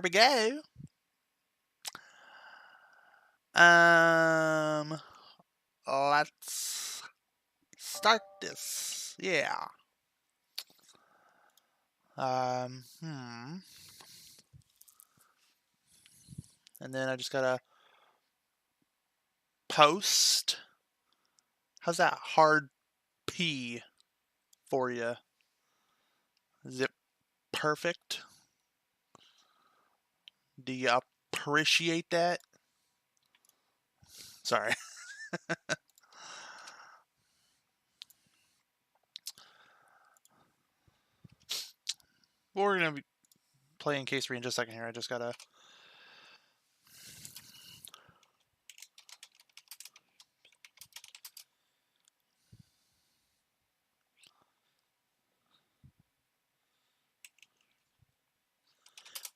we go. Let's start this. Yeah. Um, hmm. And then I just gotta post. How's that hard P for you? Is it perfect? Do you appreciate that? Sorry. We're gonna be playing case 3 in just a second here. I just gotta.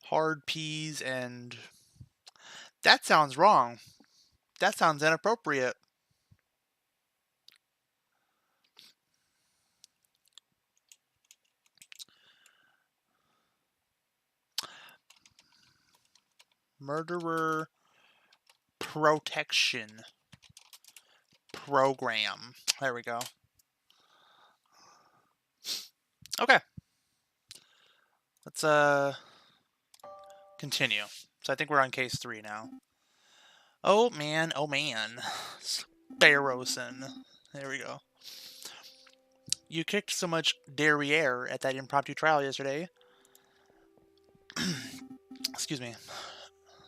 Hard P's and. That sounds wrong. That sounds inappropriate. Murderer protection program. There we go. Okay. Let's continue. So I think we're on case 3 now. Oh man, oh man. Sparrowson. There we go. You kicked so much derriere at that impromptu trial yesterday. Excuse me.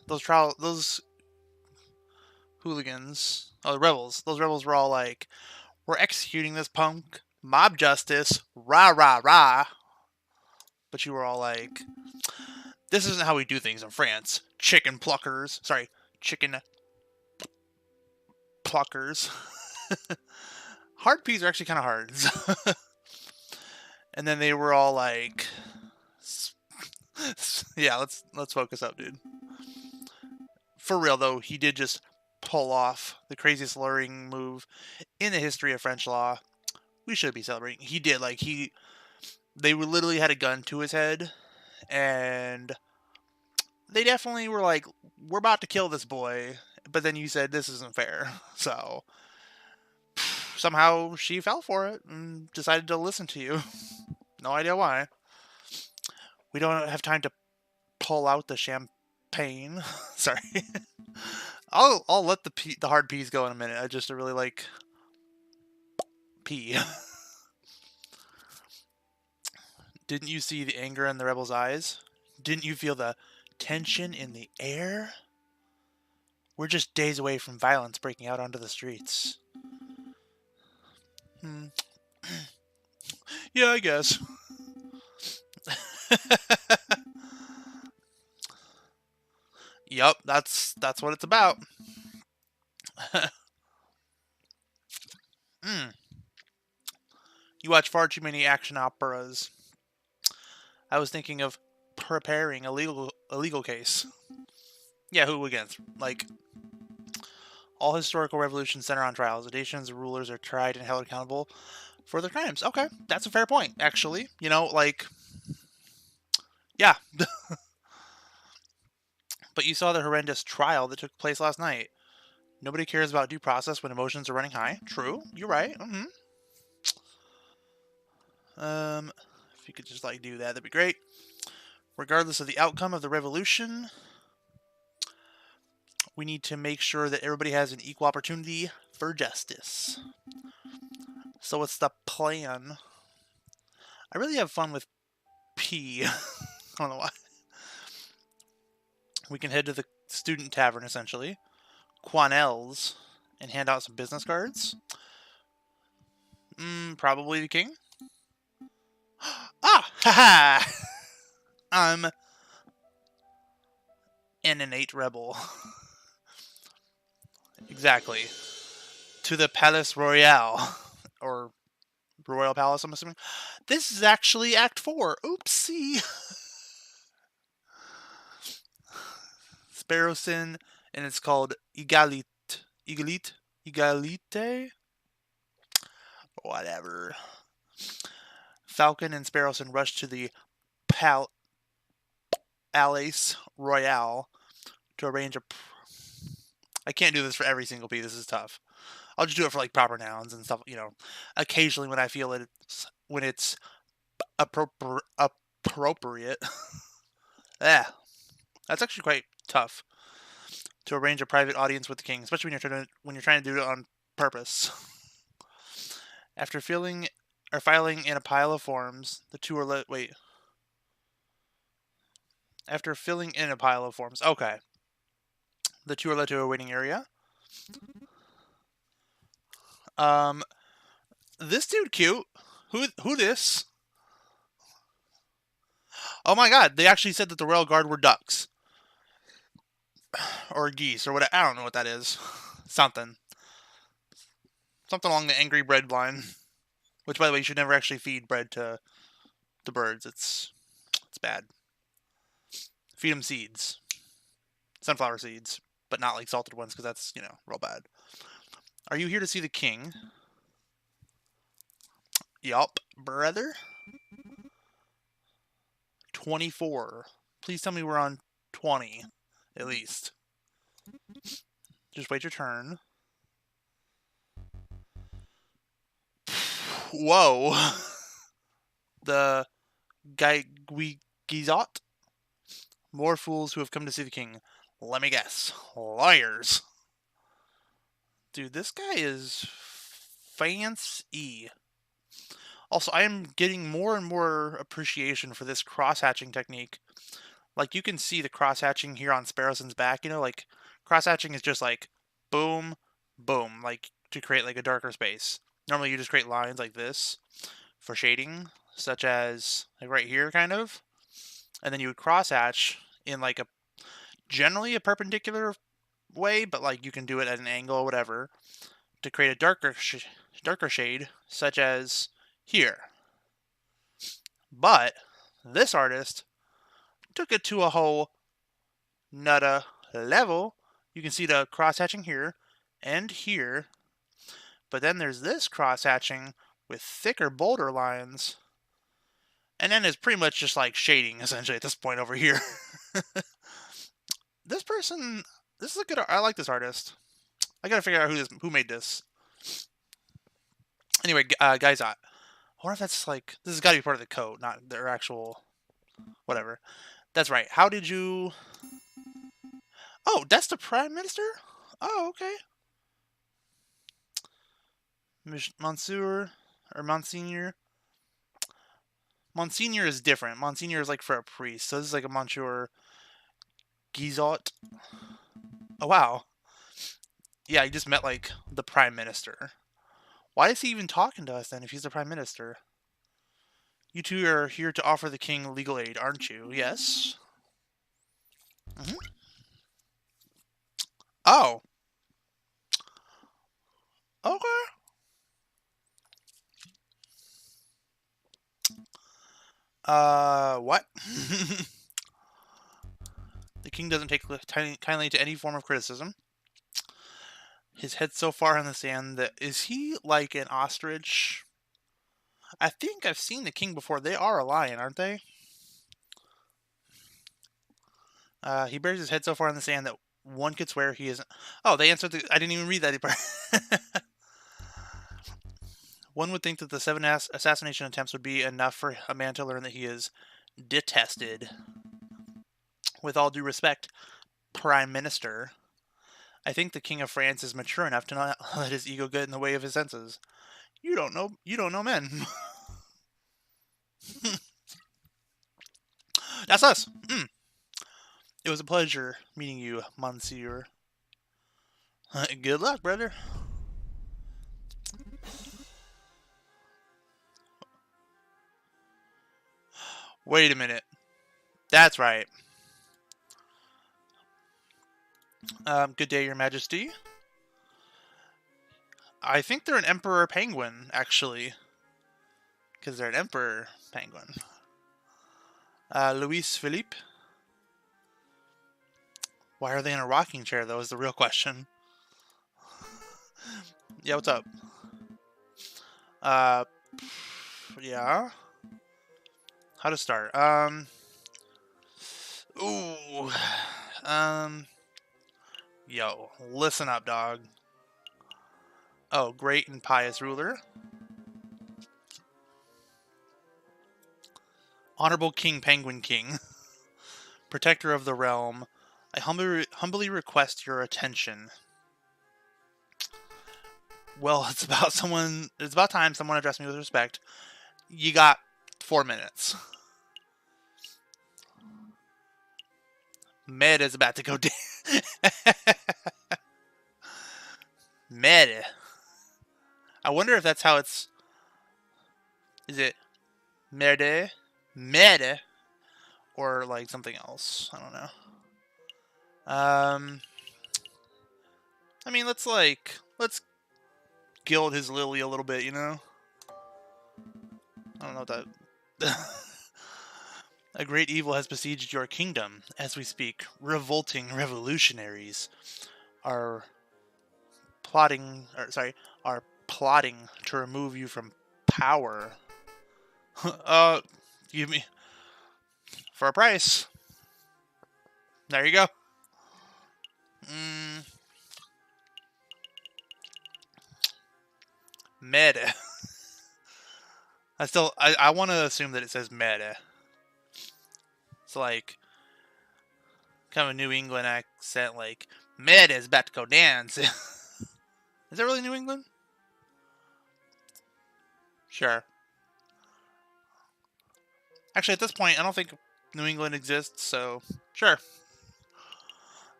Those hooligans, the rebels. Those rebels were all like, "We're executing this punk. Mob justice. Rah rah rah." But you were all like, "This isn't how we do things in France. Chicken pluckers." Sorry, chicken pluckers. Hard P's are actually kind of hard. And then they were all like, "Yeah, let's focus up, dude." For real though, he did just pull off the craziest lawyering move in the history of French law. We should be celebrating. He did, like, they literally had a gun to his head, and they definitely were like, "We're about to kill this boy," but then you said this isn't fair. So somehow she fell for it and decided to listen to you. No idea why. We don't have time to pull out the champagne. Sorry. I'll let the hard P's go in a minute. I just really like P. Didn't you see the anger in the rebels' eyes? Didn't you feel the tension in the air? We're just days away from violence breaking out onto the streets. Yeah, I guess. Yup, that's what it's about. You watch far too many action operas. I was thinking of preparing a legal case. Yeah, who against? Like, all historical revolutions center on trials. The nations and rulers are tried and held accountable for their crimes. Okay, that's a fair point, actually. You know, like, yeah. But you saw the horrendous trial that took place last night. Nobody cares about due process when emotions are running high. True, you're right. If you could just like do that, that'd be great. Regardless of the outcome of the revolution, we need to make sure that everybody has an equal opportunity for justice. So what's the plan? I really have fun with P. I don't know why. We can head to the student tavern, essentially. Quanel's, and hand out some business cards. Probably the king. Ah! Haha! I'm an innate rebel. Exactly. To the Palace Royale. Or Royal Palace, I'm assuming. This is actually Act 4. Oopsie. Sparrowson, and it's called Egalite. Egalite? Whatever. Falcon and Sparrowson rush to the alias royale to arrange a... I can't do this for every single P. This is tough. I'll just do it for like proper nouns and stuff. You know, occasionally when I feel it, when it's appropriate. Yeah, that's actually quite tough to arrange a private audience with the king, especially when you're trying to do it on purpose. After filing in a pile of forms, the two are wait. After filling in a pile of forms, okay. The two are led to a waiting area. This dude cute. Who this? Oh my god, they actually said that the royal guard were ducks. Or geese, or whatever. I don't know what that is. Something along the angry bread line. Which, by the way, you should never actually feed bread to the birds. It's bad. Feed them seeds. Sunflower seeds. But not like salted ones, because that's, you know, real bad. Are you here to see the king? Yup, brother. 24. Please tell me we're on 20, at least. Just wait your turn. Whoa. The Gizot? More fools who have come to see the king. Let me guess. Liars. Dude, this guy is fancy. Also, I am getting more and more appreciation for this cross-hatching technique. Like, you can see the cross-hatching here on Sparrowson's back, you know, like, cross-hatching is just like, boom, boom, like, to create, like, a darker space. Normally, you just create lines like this for shading, such as, like, right here, kind of. And then you would cross-hatch in, like, generally a perpendicular way, but, like, you can do it at an angle or whatever, to create a darker shade, such as here. But this artist took it to a whole nutta level. You can see the cross-hatching here and here. But then there's this cross-hatching with thicker, bolder lines. And then it's pretty much just like shading, essentially, at this point over here. This is a good... I like this artist. I gotta figure out who made this. Anyway, guys, I wonder if that's like... This has got to be part of the code, not their actual... Whatever. That's right. How did you... Oh, that's the Prime Minister? Oh, okay. Monsieur, or Monsignor. Monsignor is different. Monsignor is like for a priest. So this is like a Monsieur Gizot. Oh, wow. Yeah, he just met like the Prime Minister. Why is he even talking to us then if he's the Prime Minister? You two are here to offer the king legal aid, aren't you? Yes. Mm-hmm. Oh. Okay. What? The king doesn't take kindly to any form of criticism. His head so far in the sand that... Is he like an ostrich? I think I've seen the king before. They are a lion, aren't they? He buries his head so far in the sand that one could swear he isn't... Oh, they answered the... I didn't even read that part. One would think that the 7 assassination attempts would be enough for a man to learn that he is detested. With all due respect, Prime Minister, I think the King of France is mature enough to not let his ego get in the way of his senses. You don't know men. That's us. It was a pleasure meeting you, Monsieur. Good luck, brother. Wait a minute. That's right. Good day, Your Majesty. I think they're an Emperor Penguin, actually. Because they're an Emperor Penguin. Louis Philippe. Why are they in a rocking chair, though, is the real question. Yeah, what's up? Yeah. How to start? Ooh. Yo, listen up, dog. Oh, great and pious ruler. Honorable King Penguin King. Protector of the realm. I humbly request your attention. Well, it's about time someone addressed me with respect. You got 4 minutes. Med is about to go down. Med. I wonder if that's how it's... Is it merde? Merde? Or like something else. I don't know. I mean, let's gild his lily a little bit, you know? I don't know what that... A great evil has besieged your kingdom. As we speak, revolting revolutionaries are plotting to remove you from power. Give me for a price. There you go. Meta. I want to assume that it says meta. It's like kind of a New England accent, like meta is about to go dance. Is that really New England? Sure. Actually, at this point, I don't think New England exists, so sure.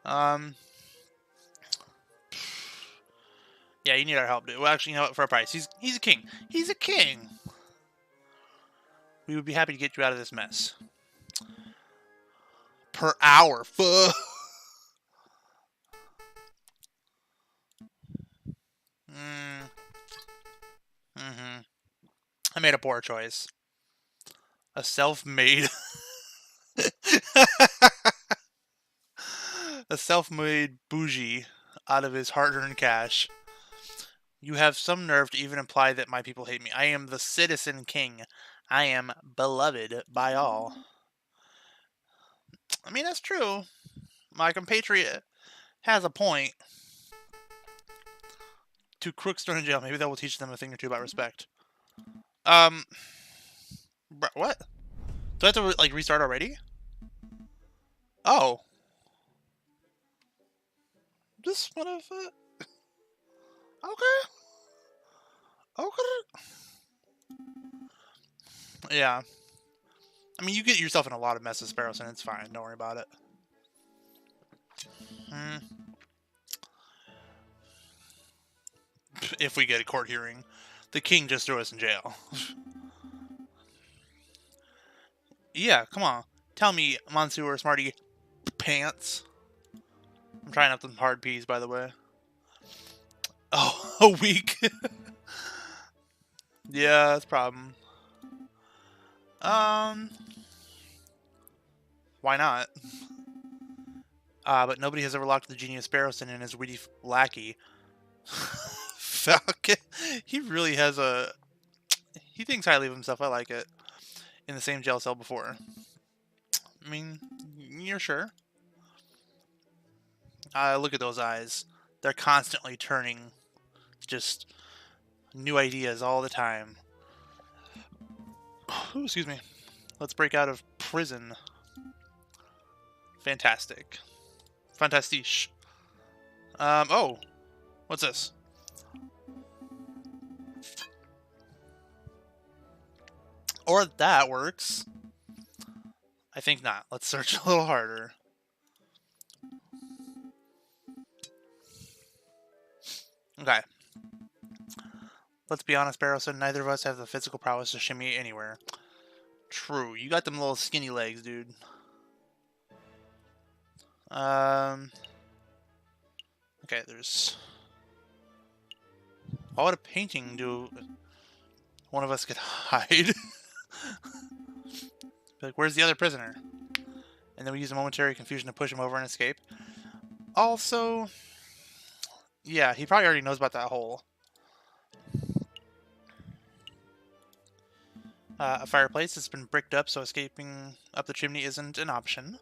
Yeah, you need our help, dude. Well, actually, you know what? For a price, he's a king. He's a king. We would be happy to get you out of this mess. Per hour, fuck. I made a poor choice. A self-made... a self-made bougie out of his hard-earned cash. You have some nerve to even imply that my people hate me. I am the citizen king. I am beloved by all. I mean, that's true. My compatriot has a point. 2 crooks thrown in jail. Maybe that will teach them a thing or two about respect. What? Do I have to, like, restart already? Oh. This motherfucker. Okay. Okay. Yeah. I mean, you get yourself in a lot of messes, Sparrowson. It's fine. Don't worry about it. If we get a court hearing, the king just threw us in jail. Yeah, come on. Tell me, Monsieur Smarty Pants. I'm trying out some hard P's, by the way. Oh, a week. Yeah, that's a problem. Why not? But nobody has ever locked the genius Sparrowson in his witty lackey. Falcon. He really has a... He thinks highly of himself. I like it. In the same jail cell before. I mean, you're sure? Look at those eyes. They're constantly turning. Just new ideas all the time. Ooh, excuse me. Let's break out of prison. Fantastic. Fantastiche. Oh. What's this? Or that works. I think not. Let's search a little harder. Okay. Let's be honest, Barrowson. Neither of us have the physical prowess to shimmy anywhere. True. You got them little skinny legs, dude. Okay, there's... Why would a painting do... One of us could hide. Like, where's the other prisoner? And then we use a momentary confusion to push him over and escape. Also... Yeah, he probably already knows about that hole. A fireplace has been bricked up, so escaping up the chimney isn't an option.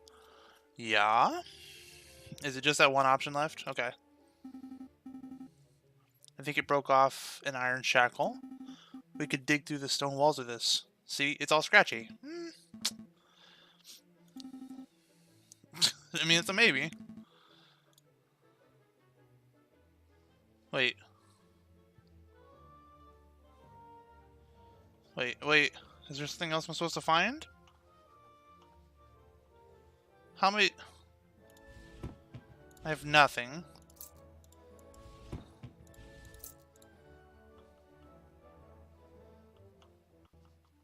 Yeah? Is it just that one option left? Okay. I think it broke off an iron shackle. We could dig through the stone walls of this. See, it's all scratchy. I mean, it's a maybe. Wait. Wait. Is there something else I'm supposed to find? How many... I have nothing.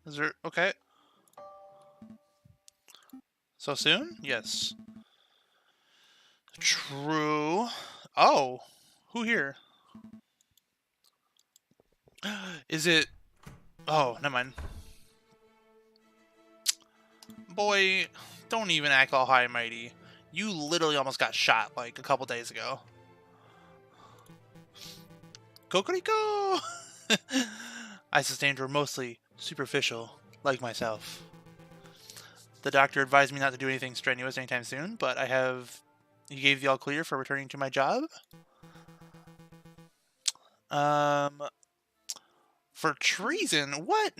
Is there... Okay. So soon? Yes. True. Oh. Who here? Is it... Oh, never mind. Boy, don't even act all high and mighty. You literally almost got shot, like, a couple days ago. Kokoriko! I sustained were mostly superficial, like myself. The doctor advised me not to do anything strenuous anytime soon, but I have... He gave the all clear for returning to my job? For treason? What?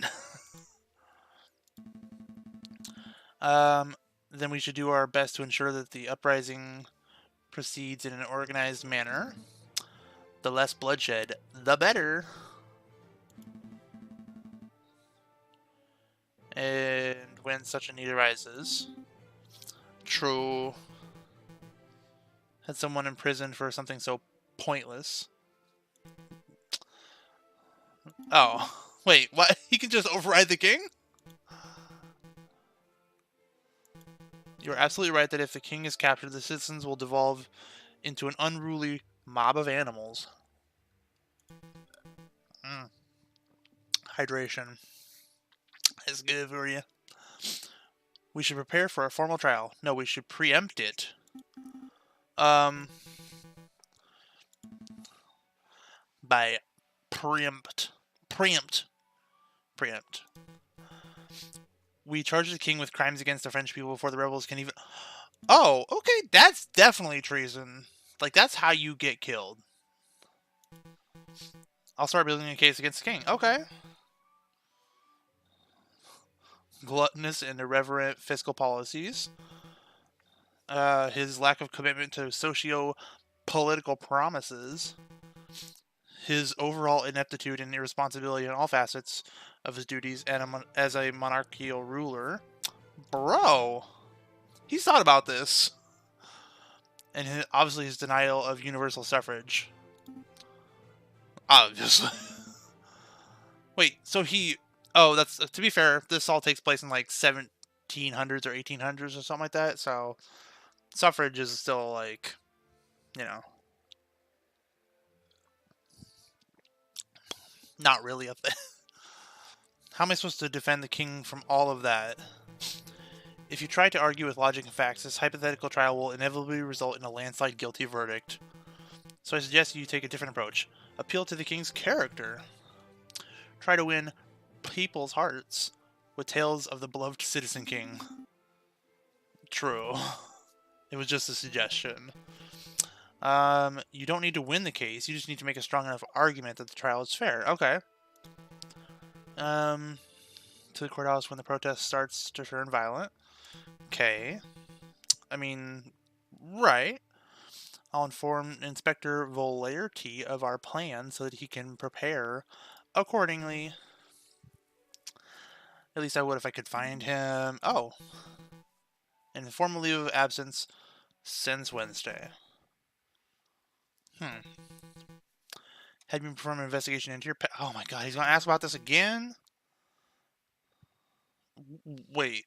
Then we should do our best to ensure that the uprising proceeds in an organized manner. The less bloodshed, the better. And when such a need arises. True. Had someone imprisoned for something so pointless. Oh. Wait, what? He can just override the king? You're absolutely right that if the king is captured, the citizens will devolve into an unruly mob of animals. Hydration is good for you. We should prepare for a formal trial. No, we should preempt it. By preempt. We charge the king with crimes against the French people before the rebels can even... Oh, okay, that's definitely treason. Like, that's how you get killed. I'll start building a case against the king. Okay. Gluttonous and irreverent fiscal policies. His lack of commitment to socio-political promises. His overall ineptitude and irresponsibility in all facets of his duties as a monarchical ruler. Bro! He's thought about this. And obviously his denial of universal suffrage. Obviously. Wait, so he... Oh, that's... To be fair, this all takes place in like 1700s or 1800s or something like that, so... Suffrage is still like... You know... Not really a thing. How am I supposed to defend the king from all of that? If you try to argue with logic and facts, this hypothetical trial will inevitably result in a landslide guilty verdict. So I suggest you take a different approach. Appeal to the king's character. Try to win people's hearts with tales of the beloved citizen king. True. It was just a suggestion. You don't need to win the case. You just need to make a strong enough argument that the trial is fair. Okay. To the courthouse when the protest starts to turn violent. Okay. I mean, right. I'll inform Inspector Volarty of our plan so that he can prepare accordingly. At least I would if I could find him. Oh. An informal leave of absence since Wednesday. Had you performed an investigation into your pet? Oh my god, he's going to ask about this again? Wait.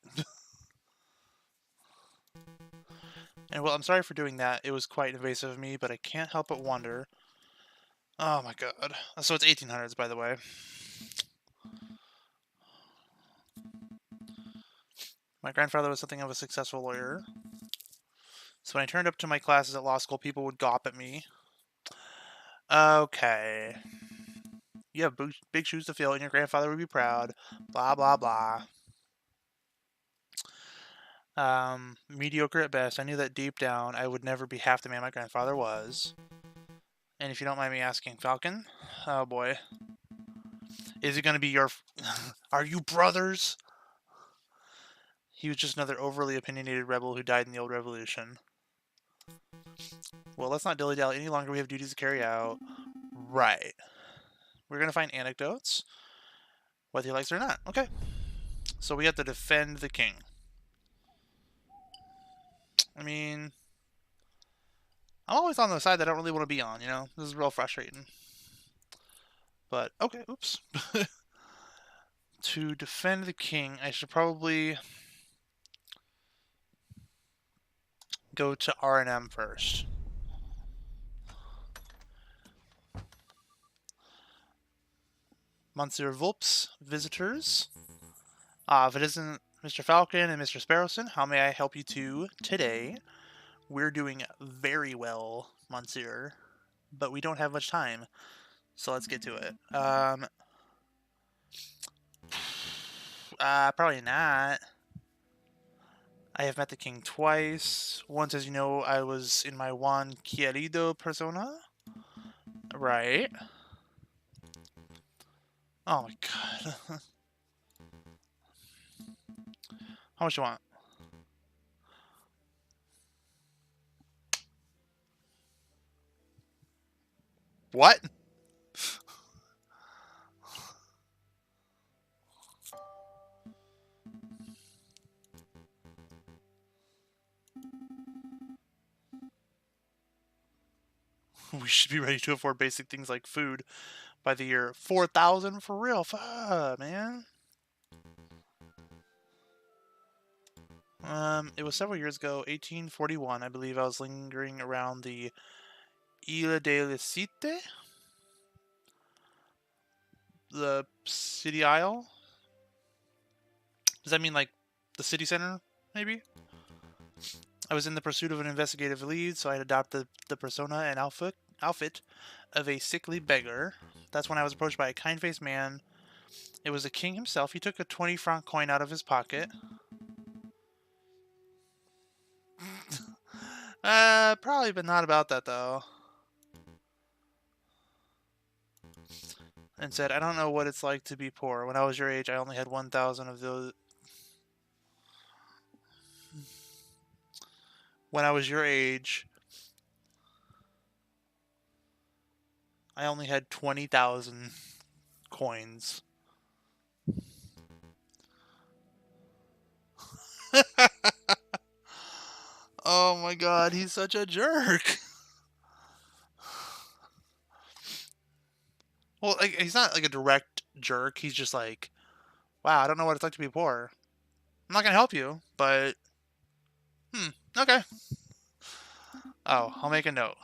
And well, I'm sorry for doing that. It was quite invasive of me, but I can't help but wonder. Oh my god. So it's 1800s, by the way. My grandfather was something of a successful lawyer. So when I turned up to my classes at law school, people would gawp at me. Okay. You have big shoes to fill, and your grandfather would be proud. Blah, blah, blah. Mediocre at best. I knew that deep down I would never be half the man my grandfather was. And if you don't mind me asking, Falcon, oh boy, is it going to be your... Are you brothers? He was just another overly opinionated rebel who died in the old revolution. Well, let's not dilly-dally any longer. We have duties to carry out. Right. We're going to find anecdotes, whether he likes it or not. Okay. So we have to defend the king. I mean, I'm always on the side that I don't really want to be on, you know? This is real frustrating. But, okay, oops. To defend the king, I should probably go to R&M first. Monsieur Vulpes, visitors. If it isn't Mr. Falcon and Mr. Sparrowson, how may I help you two today? We're doing very well, Monsieur, but we don't have much time, so let's get to it. Probably not. I have met the king twice. Once, as you know, I was in my Juan Querido persona. Right. Oh my god. How much you want? What? We should be ready to afford basic things like food by the year 4000 for real. Fuck, man. It was several years ago, 1841, I believe. I was lingering around the Ile de la Cite, the city isle. Does that mean like the city center, maybe? I was in the pursuit of an investigative lead, so I had adopted the persona and outfit of a sickly beggar. That's when I was approached by a kind-faced man. It was the king himself. He took a 20-franc coin out of his pocket. Probably, but not about that, though. And said, I don't know what it's like to be poor. When I was your age, I only had 1,000 of those. When I was your age, I only had 20,000 coins. Oh my god, he's such a jerk. Well, like, he's not like a direct jerk. He's just like, wow, I don't know what it's like to be poor. I'm not gonna help you, but okay. Oh, I'll make a note.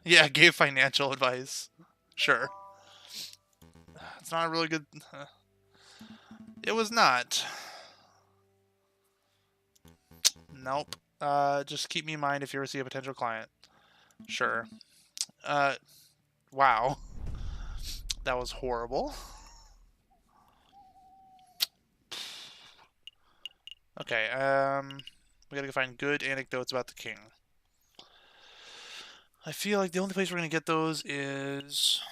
Yeah, gave financial advice. Sure. It's not a really good... It was not. Nope. Just keep me in mind if you ever see a potential client. Sure. Wow. That was horrible. Okay, we gotta go find good anecdotes about the king. I feel like the only place we're gonna get those is...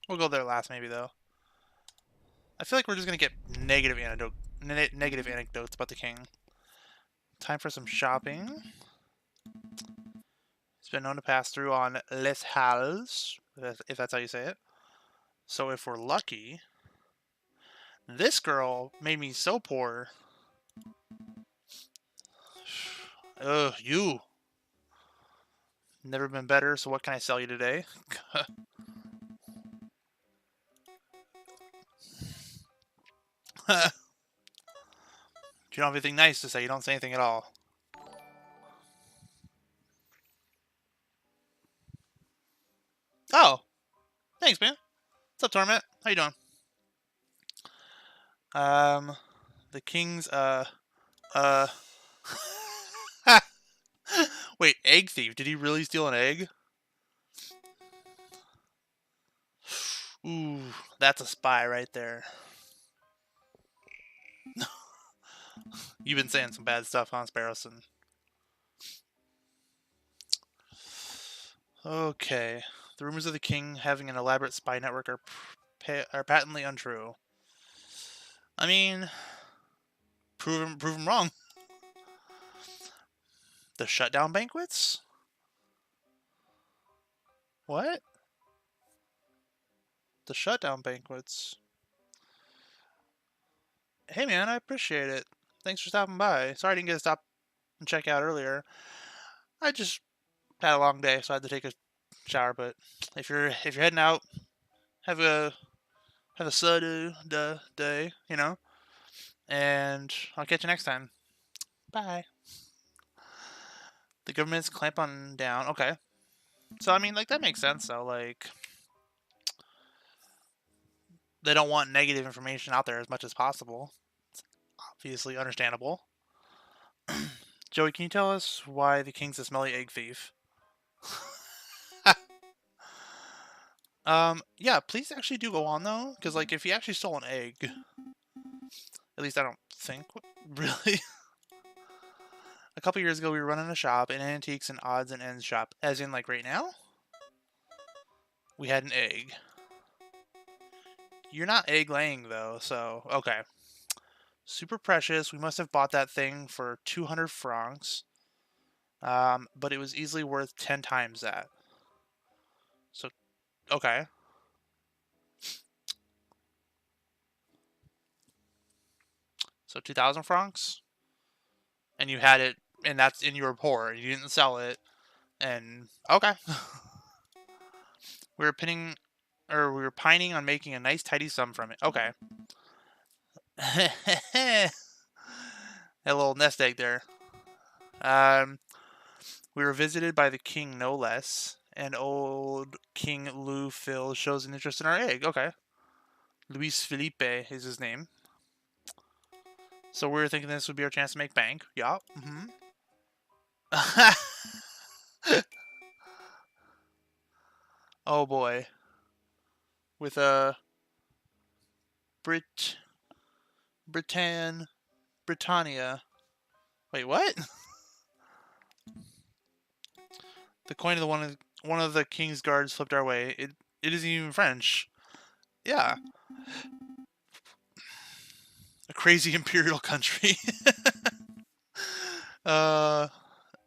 We'll go there last, maybe, though. I feel like we're just gonna get negative anecdotes about the king. Time for some shopping. It's been known to pass through on Les Halles, if that's how you say it. So if we're lucky... This girl made me so poor. Ugh, you. Never been better, so what can I sell you today? Do you don't have anything nice to say? You don't say anything at all. Oh, thanks, man. What's up, Torment? How you doing? The king's, Wait, egg thief. Did he really steal an egg? Ooh, that's a spy right there. You've been saying some bad stuff, huh, Sparrowson? Okay. The rumors of the king having an elaborate spy network are patently untrue. I mean, prove him wrong. The shutdown banquets? What? The shutdown banquets? Hey man, I appreciate it. Thanks for stopping by. Sorry I didn't get to stop and check out earlier. I just had a long day, so I had to take a shower. But if you're heading out, have a soda day, you know. And I'll catch you next time. Bye. The government's clamp on down. Okay. So I mean, like that makes sense though. Like they don't want negative information out there as much as possible. It's obviously understandable. Joey, can you tell us why the king's a smelly egg thief? Yeah, please actually do go on though, because like if he actually stole an egg, at least I don't think really. A couple years ago, we were running a shop, an antiques and odds and ends shop, as in like right now. We had an egg. You're not egg laying though, so okay. Super precious. We must have bought that thing for 200 francs. But it was easily worth 10 times that. So, okay. So 2,000 francs? And you had it, and that's in your poor. You didn't sell it. And, okay. we were pining on making a nice tidy sum from it. Okay. A little nest egg there. We were visited by the king, no less. And old King Lou Phil shows an interest in our egg. Okay. Luis Felipe is his name. So we were thinking this would be our chance to make bank. Yup. Oh boy. With a Britannia. Wait, what? The coin of one of the king's guards flipped our way. It isn't even French. Yeah. A crazy imperial country.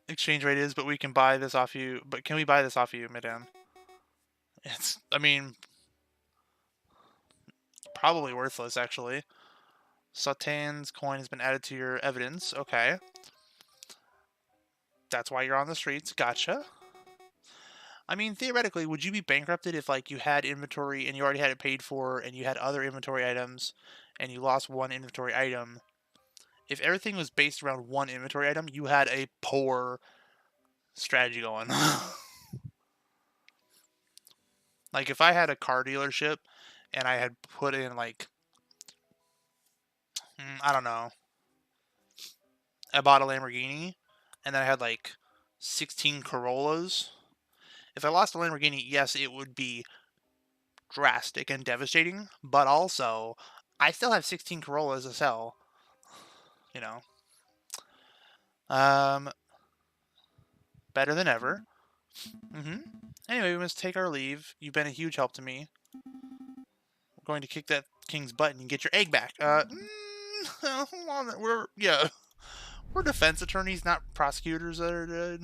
Exchange rate is, but we can buy this off you. But can we buy this off you, madame? I mean, probably worthless, actually. Sautan's coin has been added to your evidence. Okay. That's why you're on the streets. Gotcha. I mean, theoretically, would you be bankrupted if, like, you had inventory and you already had it paid for and you had other inventory items and you lost one inventory item? If everything was based around one inventory item, you had a poor strategy going. Like, if I had a car dealership and I had put in, like, I don't know, I bought a Lamborghini and then I had, like, 16 Corollas. If I lost a Lamborghini, yes, it would be drastic and devastating, but also, I still have 16 Corollas to sell. You know. Better than ever. Anyway, we must take our leave. You've been a huge help to me. We're going to kick that king's butt and get your egg back. We're defense attorneys, not prosecutors. Okay,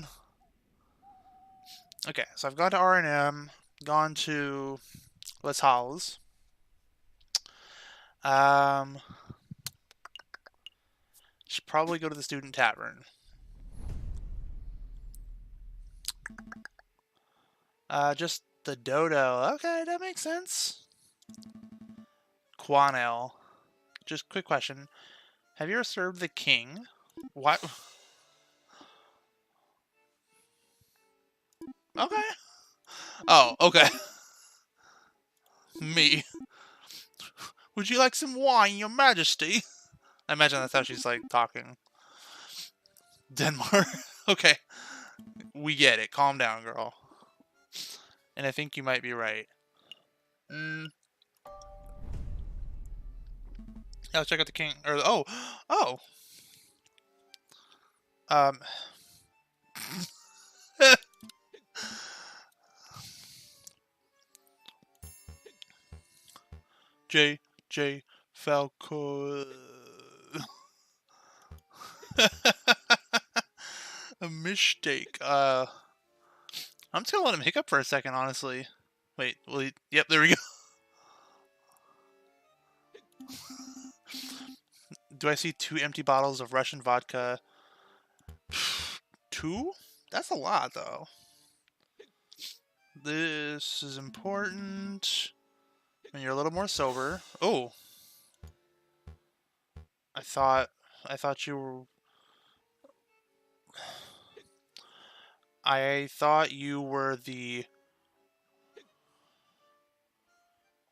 so I've gone to R&M, gone to Les Halles. Should probably go to the student tavern. Just the dodo. Okay, that makes sense. Quanel. Just quick question. Have you ever served the king? What? Okay. Oh, okay. Me. Would you like some wine, your majesty? I imagine that's how she's, like, talking. Denmark. Okay. We get it. Calm down, girl. And I think you might be right. I'll check out the king. Or oh. Um. J Falco. A mistake. I'm just gonna let him hiccup for a second, honestly. Wait, yep, there we go. Do I see 2 empty bottles of Russian vodka? 2? That's a lot, though. This is important. When you're a little more sober. Oh. I thought you were... I thought you were the...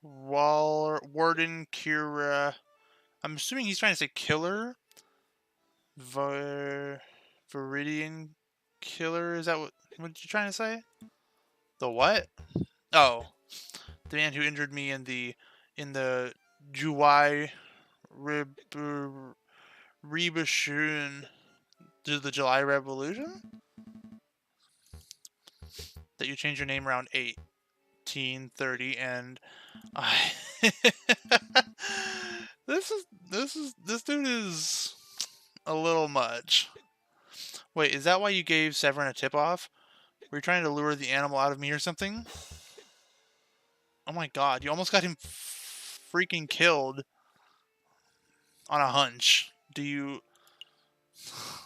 Warden Kira... I'm assuming he's trying to say killer? Viridian killer? Is that what you're trying to say? The what? Oh. The man who injured me in the July Revolution, the July Revolution? That you changed your name around 1830 and I this dude is a little much. Wait, is that why you gave Severin a tip-off? Were you trying to lure the animal out of me or something? Oh my god, you almost got him freaking killed on a hunch. Do you...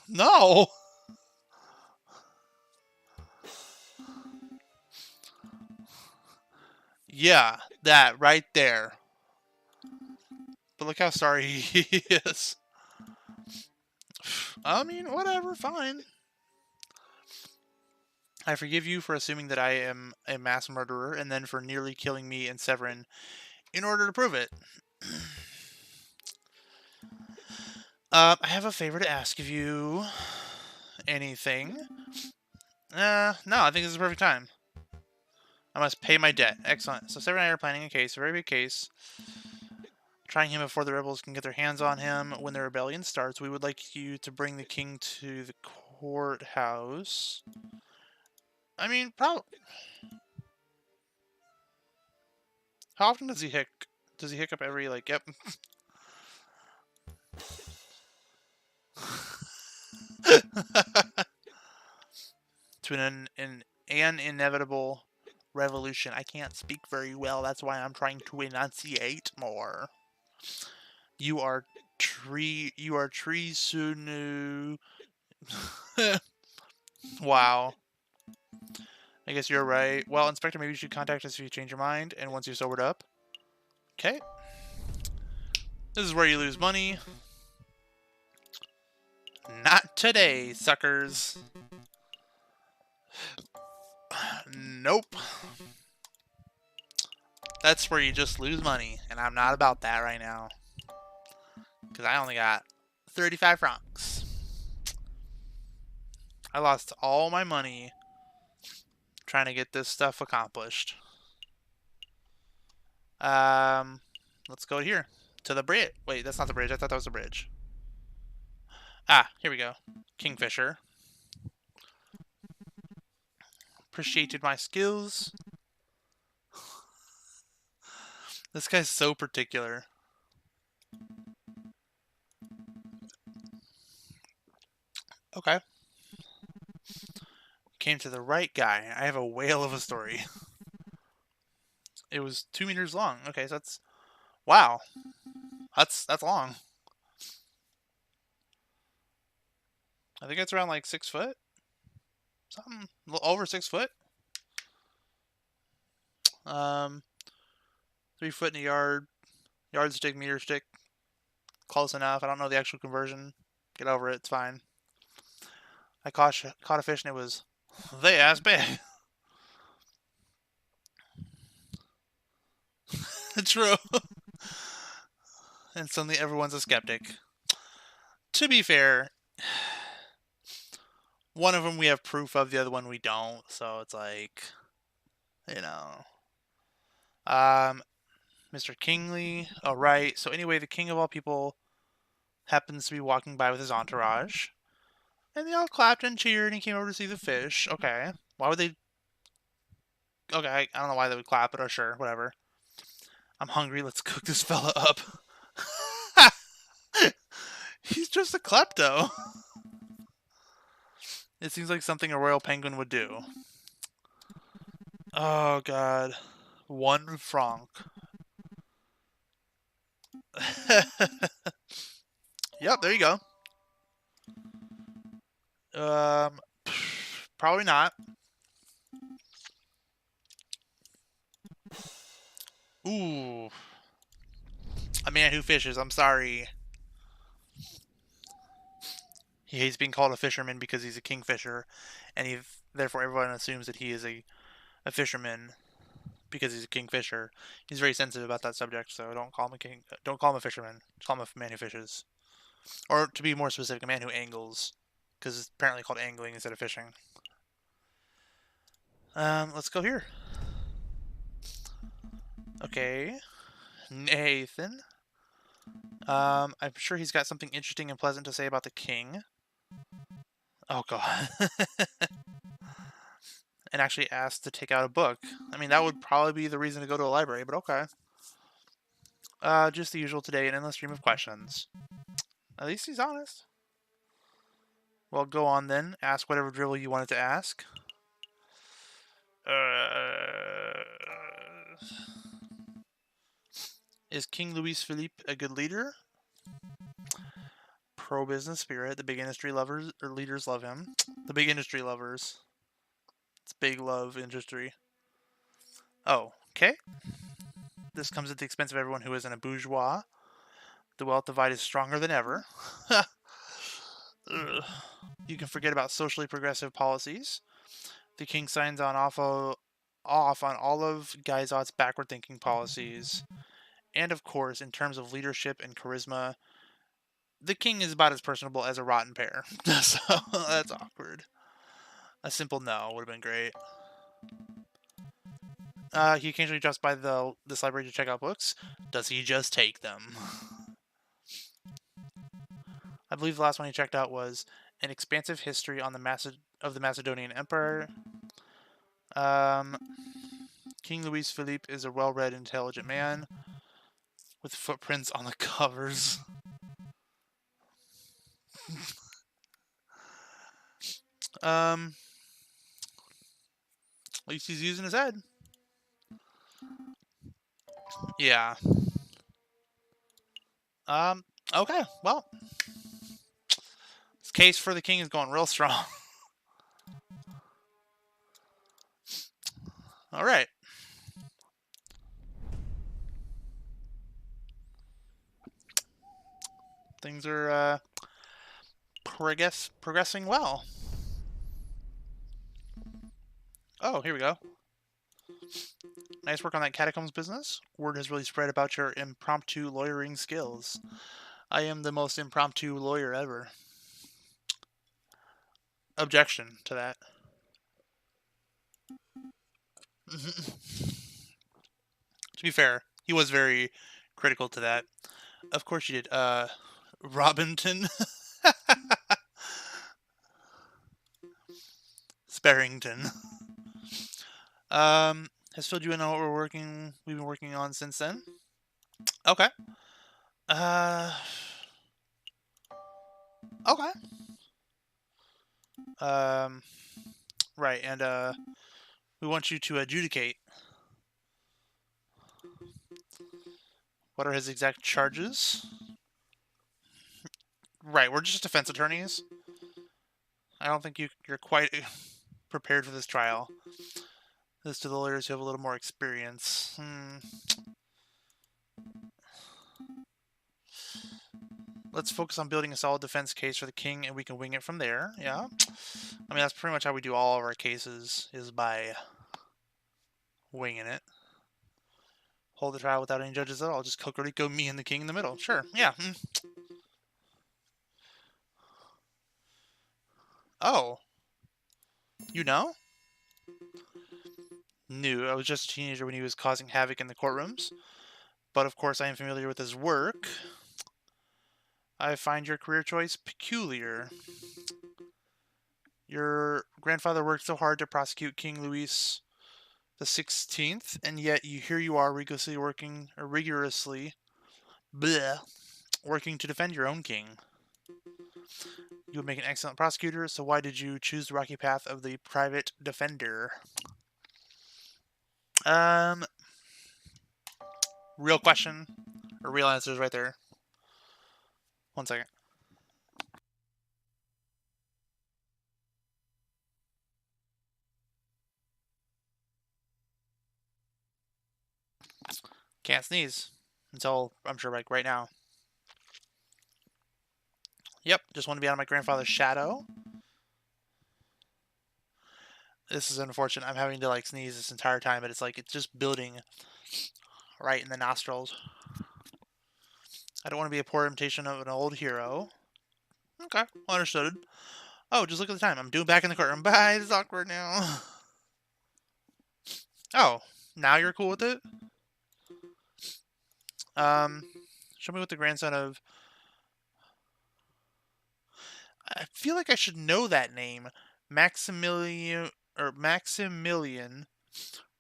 No! Yeah, that right there. But look how sorry he is. I mean, whatever, fine. I forgive you for assuming that I am a mass murderer, and then for nearly killing me and Severin in order to prove it. I have a favor to ask of you. Anything? No, I think this is the perfect time. I must pay my debt. Excellent. So Severin and I are planning a case, a very big case. Trying him before the rebels can get their hands on him. When the rebellion starts, we would like you to bring the king to the courthouse. I mean, probably. How often does he hiccup? Does he hiccup every, like, yep. To an inevitable revolution. I can't speak very well, that's why I'm trying to enunciate more. You are treason. Wow. I guess you're right. Well, Inspector, maybe you should contact us if you change your mind, and once you've sobered up. Okay. This is where you lose money. Not today, suckers. Nope. That's where you just lose money, and I'm not about that right now. Because I only got 35 francs. I lost all my money trying to get this stuff accomplished. Let's go here. To the bridge. Wait, that's not the bridge. I thought that was the bridge. Ah, here we go. Kingfisher. Appreciated my skills. This guy's so particular. Okay. Came to the right guy. I have a whale of a story. It was 2 meters long. Okay, so that's... Wow. That's long. I think it's around like 6 foot. Something a little over 6 foot. 3 foot in a yard. Yardstick, meter stick. Close enough. I don't know the actual conversion. Get over it. It's fine. I caught a fish and it was the ass big. True. And suddenly everyone's a skeptic. To be fair, one of them we have proof of, the other one we don't. So it's like, you know. Mr. Kingsley. Oh, right. So anyway, the king of all people happens to be walking by with his entourage. And they all clapped and cheered, and he came over to see the fish. Okay. Why would they... Okay, I don't know why they would clap, but sure, whatever. I'm hungry, let's cook this fella up. He's just a klepto. It seems like something a royal penguin would do. Oh, God. 1 franc. Yep, there you go. Probably not. Ooh. A man who fishes, I'm sorry. He hates being called a fisherman because he's a kingfisher, and therefore everyone assumes that he is a fisherman because he's a kingfisher. He's very sensitive about that subject, so don't call him a king. Don't call him a fisherman. Just call him a man who fishes, or to be more specific, a man who angles, because it's apparently called angling instead of fishing. Let's go here. Okay, Nathan. I'm sure he's got something interesting and pleasant to say about the king. Oh, God. And actually asked to take out a book. I mean, that would probably be the reason to go to a library, but okay. Just the usual today, an endless stream of questions. At least he's honest. Well, go on then. Ask whatever drivel you wanted to ask. Is King Louis Philippe a good leader? Pro-business spirit. The big industry lovers or leaders love him. The big industry lovers. It's big love industry. Oh, okay. This comes at the expense of everyone who isn't a bourgeois. The wealth divide is stronger than ever. You can forget about socially progressive policies. The king signs off on all of Guizot's backward-thinking policies. And of course, in terms of leadership and charisma, the king is about as personable as a rotten pear. So that's awkward. A simple no would have been great. He occasionally drops by this library to check out books. Does he just take them? I believe the last one he checked out was An Expansive History on of the Macedonian Empire. King Louis Philippe is a well-read, intelligent man with footprints on the covers. At least he's using his head. Yeah. Okay, well. This case for the king is going real strong. Alright. Things are, progressing well. Oh, here we go. Nice work on that catacombs business. Word has really spread about your impromptu lawyering skills. I am the most impromptu lawyer ever. Objection to that. To be fair, he was very critical to that. Of course you did. Robinton? Sparrington. Has filled you in on what we've been working on since then? Okay. Okay. Right, and, we want you to adjudicate. What are his exact charges? Right, we're just defense attorneys. I don't think you're quite prepared for this trial. This to the lawyers who have a little more experience. Let's focus on building a solid defense case for the king, and we can wing it from there. Yeah. I mean, that's pretty much how we do all of our cases, is by winging it. Hold the trial without any judges at all. Just Cocorico, me, and the king in the middle. Sure. Yeah. Oh. You know? Knew. I was just a teenager when he was causing havoc in the courtrooms. but of course I am familiar with his work. I find your career choice peculiar. Your grandfather worked so hard to prosecute King Louis the 16th, and yet here you are rigorously working to defend your own king. You would make an excellent prosecutor, so why did you choose the rocky path of the private defender? Real question, or real answers right there. 1 second. Can't sneeze until, I'm sure, like right now. Yep, just want to be out of my grandfather's shadow. This is unfortunate. I'm having to like sneeze this entire time, but it's like it's just building right in the nostrils. I don't want to be a poor imitation of an old hero. Okay, understood. Oh, just look at the time. I'm doing back in the courtroom. Bye, this is awkward now. Oh, now you're cool with it? Show me what the grandson of... I feel like I should know that name. Maximilian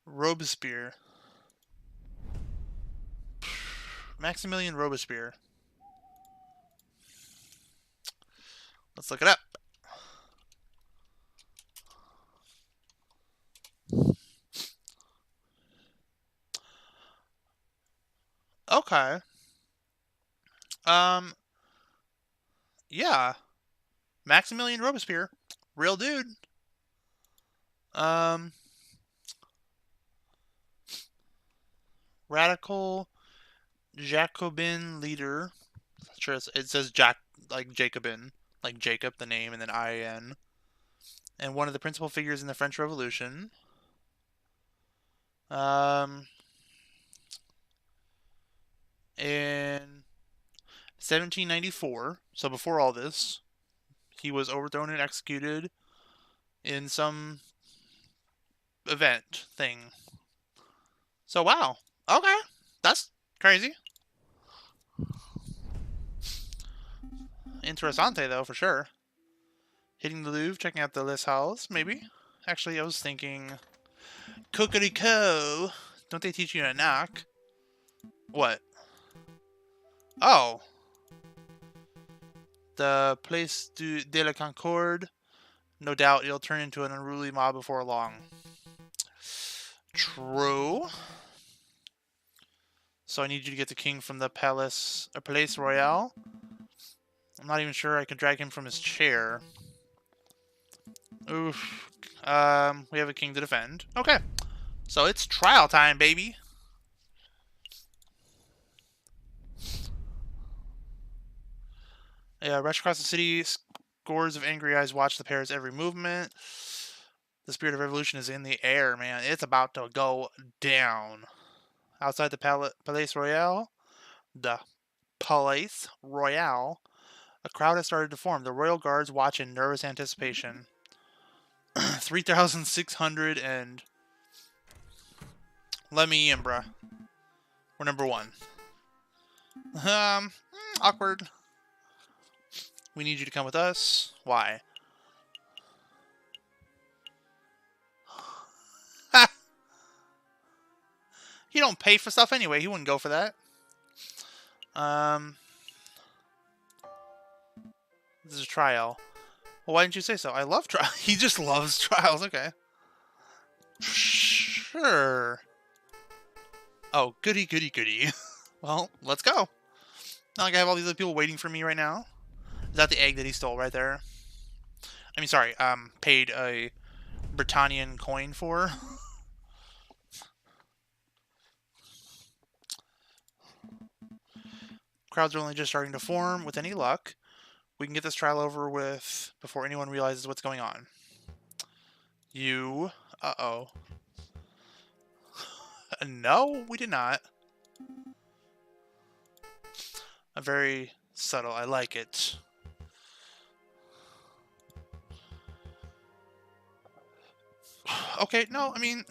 Robespierre. Maximilian Robespierre. Let's look it up. Okay. Yeah. Maximilian Robespierre. Real dude. Radical Jacobin leader. Sure, it says Jack, like Jacobin, like Jacob, the name, and then I-N. And one of the principal figures in the French Revolution. In 1794, so before all this, he was overthrown and executed in some event thing. So wow, okay, that's crazy. Interessante though, for sure. Hitting the Louvre, checking out the List House, maybe. Actually, I was thinking, Cocorico. Don't they teach you to knock? What? Oh. The Place de la Concorde. No doubt it'll turn into an unruly mob before long. True. So I need you to get the king from the Palais Royal. I'm not even sure I can drag him from his chair. Oof. We have a king to defend. Okay. So it's trial time, baby. Yeah, rush across the city. Scores of angry eyes watch the pair's every movement. The spirit of revolution is in the air, man. It's about to go down. Outside the Palais Royal, a crowd has started to form. The royal guards watch in nervous anticipation. 3,600 and... Let me in, bruh. We're number 1. Awkward. We need you to come with us. Why? He don't pay for stuff anyway. He wouldn't go for that. This is a trial. Well, why didn't you say so? I love trials. He just loves trials. Okay. Sure. Oh, goody, goody, goody. Well, let's go. Not like I have all these other people waiting for me right now. Is that the egg that he stole right there? I mean, sorry, paid a Britannian coin for. Crowds are only just starting to form. With any luck, we can get this trial over with before anyone realizes what's going on. You... Uh-oh. No, we did not. A very subtle. I like it. Okay, no, I mean...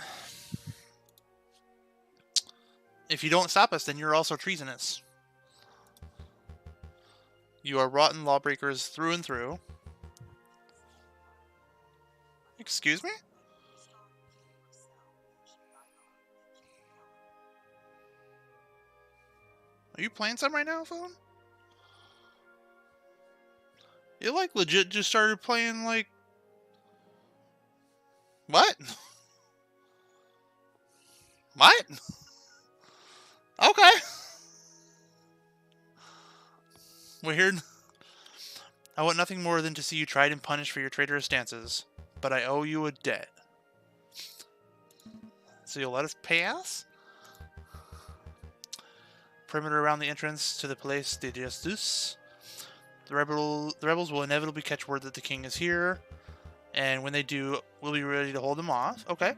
If you don't stop us, then you're also treasonous. You are rotten lawbreakers through and through. Excuse me? Are you playing some right now, phone? You like legit just started playing like... What? What? Okay. Weird. I want nothing more than to see you tried and punished for your traitorous stances, but I owe you a debt. So you'll let us pass? Perimeter around the entrance to the Place de Justice. The rebels will inevitably catch word that the king is here, and when they do, we'll be ready to hold them off. Okay.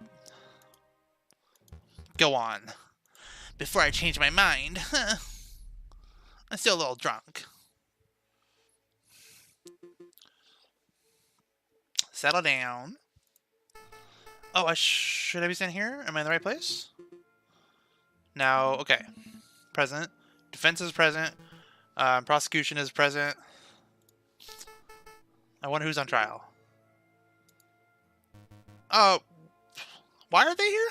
Go on. Before I change my mind. I'm still a little drunk. Settle down. Oh, should I be standing here? Am I in the right place? Now, okay. Present. Defense is present. Prosecution is present. I wonder who's on trial. Oh, why are they here?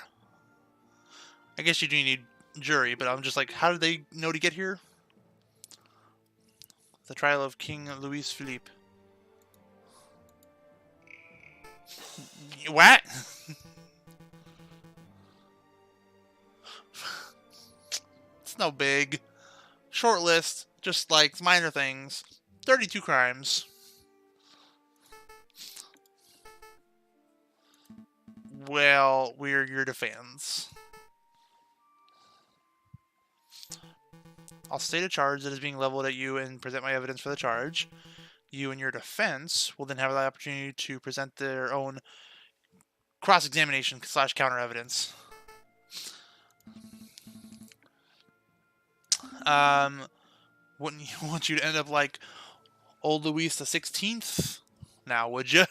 I guess you do need jury, but I'm just like, how did they know to get here? The trial of King Louis Philippe. What? It's no big. Short list, just like minor things. 32 crimes. Well, we're your defense. I'll state a charge that is being leveled at you and present my evidence for the charge. You and your defense will then have the opportunity to present their own cross-examination / counter evidence. Wouldn't you want you to end up like old Louis the 16th? Now, would you?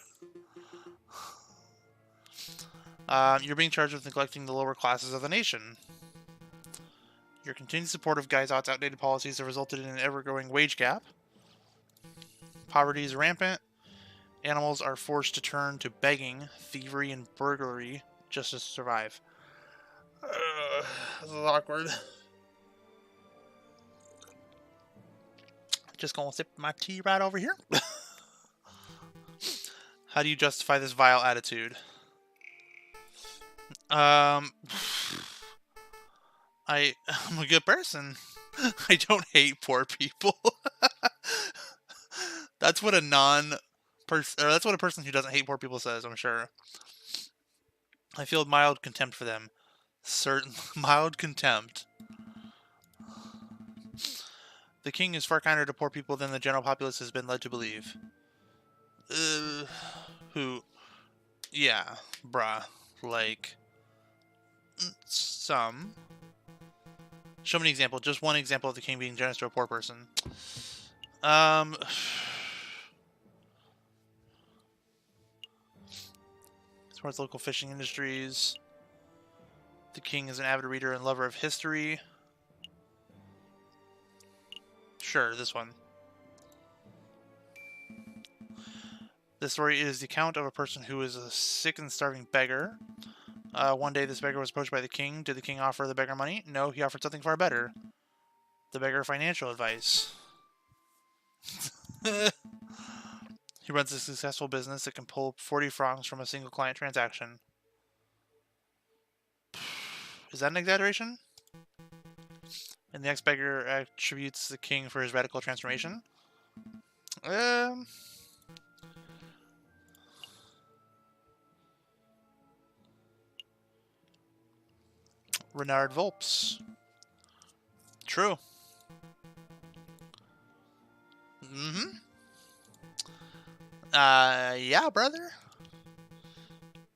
You're being charged with neglecting the lower classes of the nation. Your continued support of Guyzot's outdated policies have resulted in an ever-growing wage gap. Poverty is rampant. Animals are forced to turn to begging, thievery, and burglary just to survive. This is awkward. Just gonna sip my tea right over here. How do you justify this vile attitude? I'm a good person. I don't hate poor people. That's what a that's what a person who doesn't hate poor people says, I'm sure. I feel mild contempt for them. Certain mild contempt. The king is far kinder to poor people than the general populace has been led to believe. Who? Yeah, bruh. Like, some. Show me an example. Just one example of the king being generous to a poor person. Supports local fishing industries. The king is an avid reader and lover of history. Sure, this one. This story is the account of a person who is a sick and starving beggar. One day this beggar was approached by the king. Did the king offer the beggar money? No, he offered something far better. The beggar financial advice. He runs a successful business that can pull 40 francs from a single client transaction. Is that an exaggeration? And the ex-beggar attributes the king for his radical transformation. Renard Volps. True. Yeah, brother.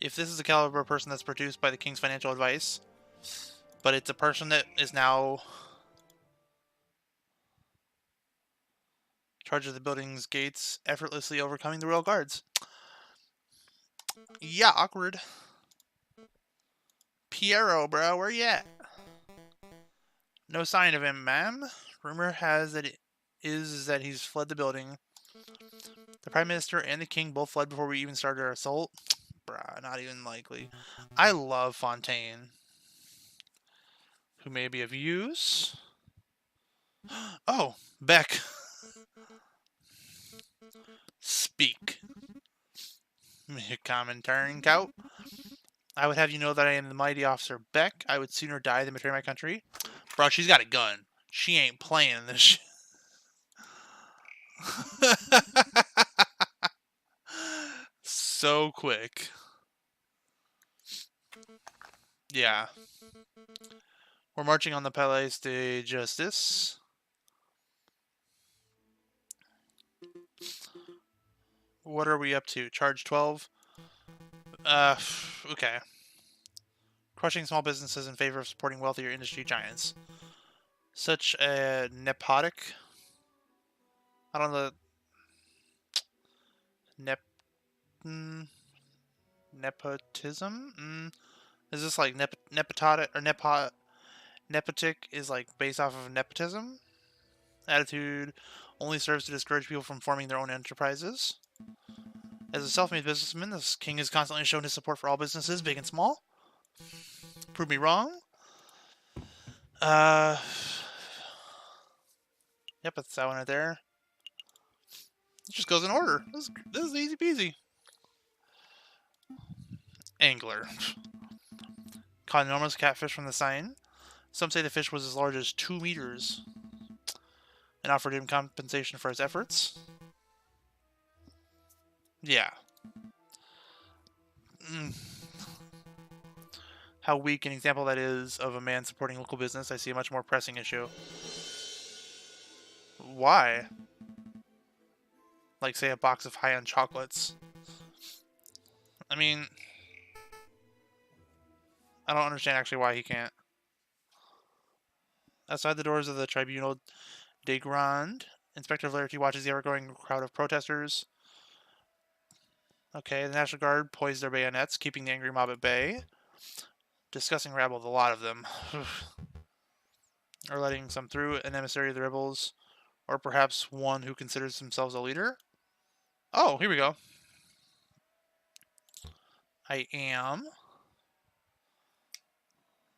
If this is the caliber of person that's produced by the king's financial advice, but it's a person that is now in charge of the building's gates, effortlessly overcoming the royal guards. Yeah, awkward. Piero, bro, where you at? No sign of him, ma'am. Rumor has that it is that he's fled the building. The Prime Minister and the King both fled before we even started our assault. Bruh, not even likely. I love Fontaine. Who may be of use? Oh, Beck. Speak. Common turncoat. I would have you know that I am the mighty officer Beck. I would sooner die than betray my country. Bro, she's got a gun. She ain't playing this shit. So quick. Yeah. We're marching on the Palais de Justice. What are we up to? Charge 12? Okay. Crushing small businesses in favor of supporting wealthier industry giants. Such a nepotic. I don't know. Nepotism? Is this like nepotic or nepotic is like based off of nepotism? Attitude only serves to discourage people from forming their own enterprises. As a self-made businessman, this king has constantly shown his support for all businesses, big and small. Prove me wrong. Yep, that's that one right there. It just goes in order. This is easy peasy. Angler. Caught enormous catfish from the sign. Some say the fish was as large as 2 meters. And offered him compensation for his efforts. Yeah. How weak an example that is of a man supporting local business. I see a much more pressing issue. Why? Like, say, a box of high-end chocolates. I mean, I don't understand actually why he can't. Outside the doors of the Tribunal des Grands, Inspector Flaherty watches the ever-growing crowd of protesters. Okay, the National Guard poise their bayonets, keeping the angry mob at bay. Discussing rabble, a lot of them. Or letting some through, an emissary of the rebels, or perhaps one who considers themselves a leader. Oh, here we go. I am.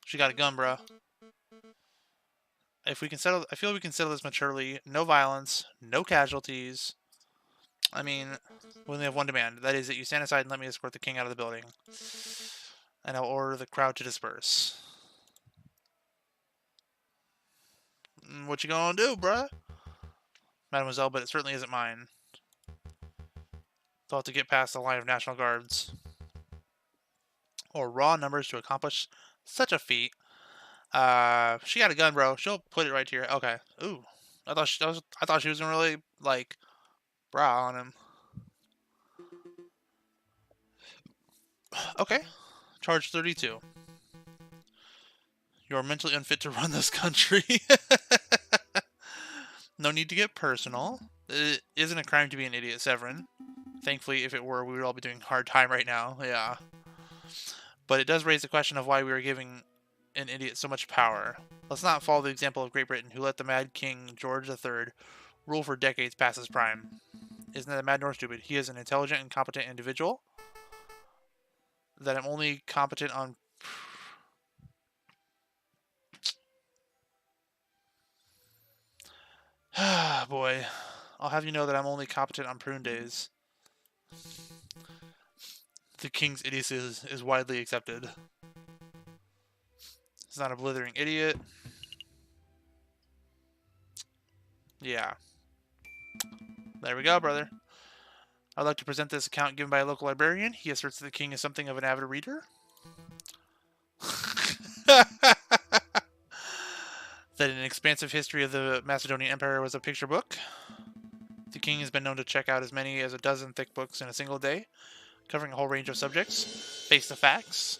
She got a gun, bro. If we can settle, I feel we can settle this maturely. No violence, no casualties. I mean, we only have one demand. That is that you stand aside and let me escort the king out of the building. And I'll order the crowd to disperse. What you gonna do, bruh? Mademoiselle, but it certainly isn't mine. Thought to get past the line of National Guards. Or raw numbers to accomplish such a feat. She got a gun, bro. She'll put it right here. Okay. Ooh. I thought she was gonna really, like, brow on him. Okay. Charge 32. You're mentally unfit to run this country. No need to get personal. It isn't a crime to be an idiot, Severin. Thankfully, if it were, we would all be doing hard time right now. Yeah. But it does raise the question of why we are giving an idiot so much power. Let's not follow the example of Great Britain, who let the mad King George III rule for decades past his prime. Isn't that mad nor stupid? He is an intelligent and competent individual. That I'm only competent on... Boy. I'll have you know that I'm only competent on prune days. The king's idiocy is widely accepted. He's not a blithering idiot. Yeah. There we go, brother. I'd like to present this account given by a local librarian. He asserts that the king is something of an avid reader. That an expansive history of the Macedonian Empire was a picture book. The king has been known to check out as many as a dozen thick books in a single day, covering a whole range of subjects. Face the facts.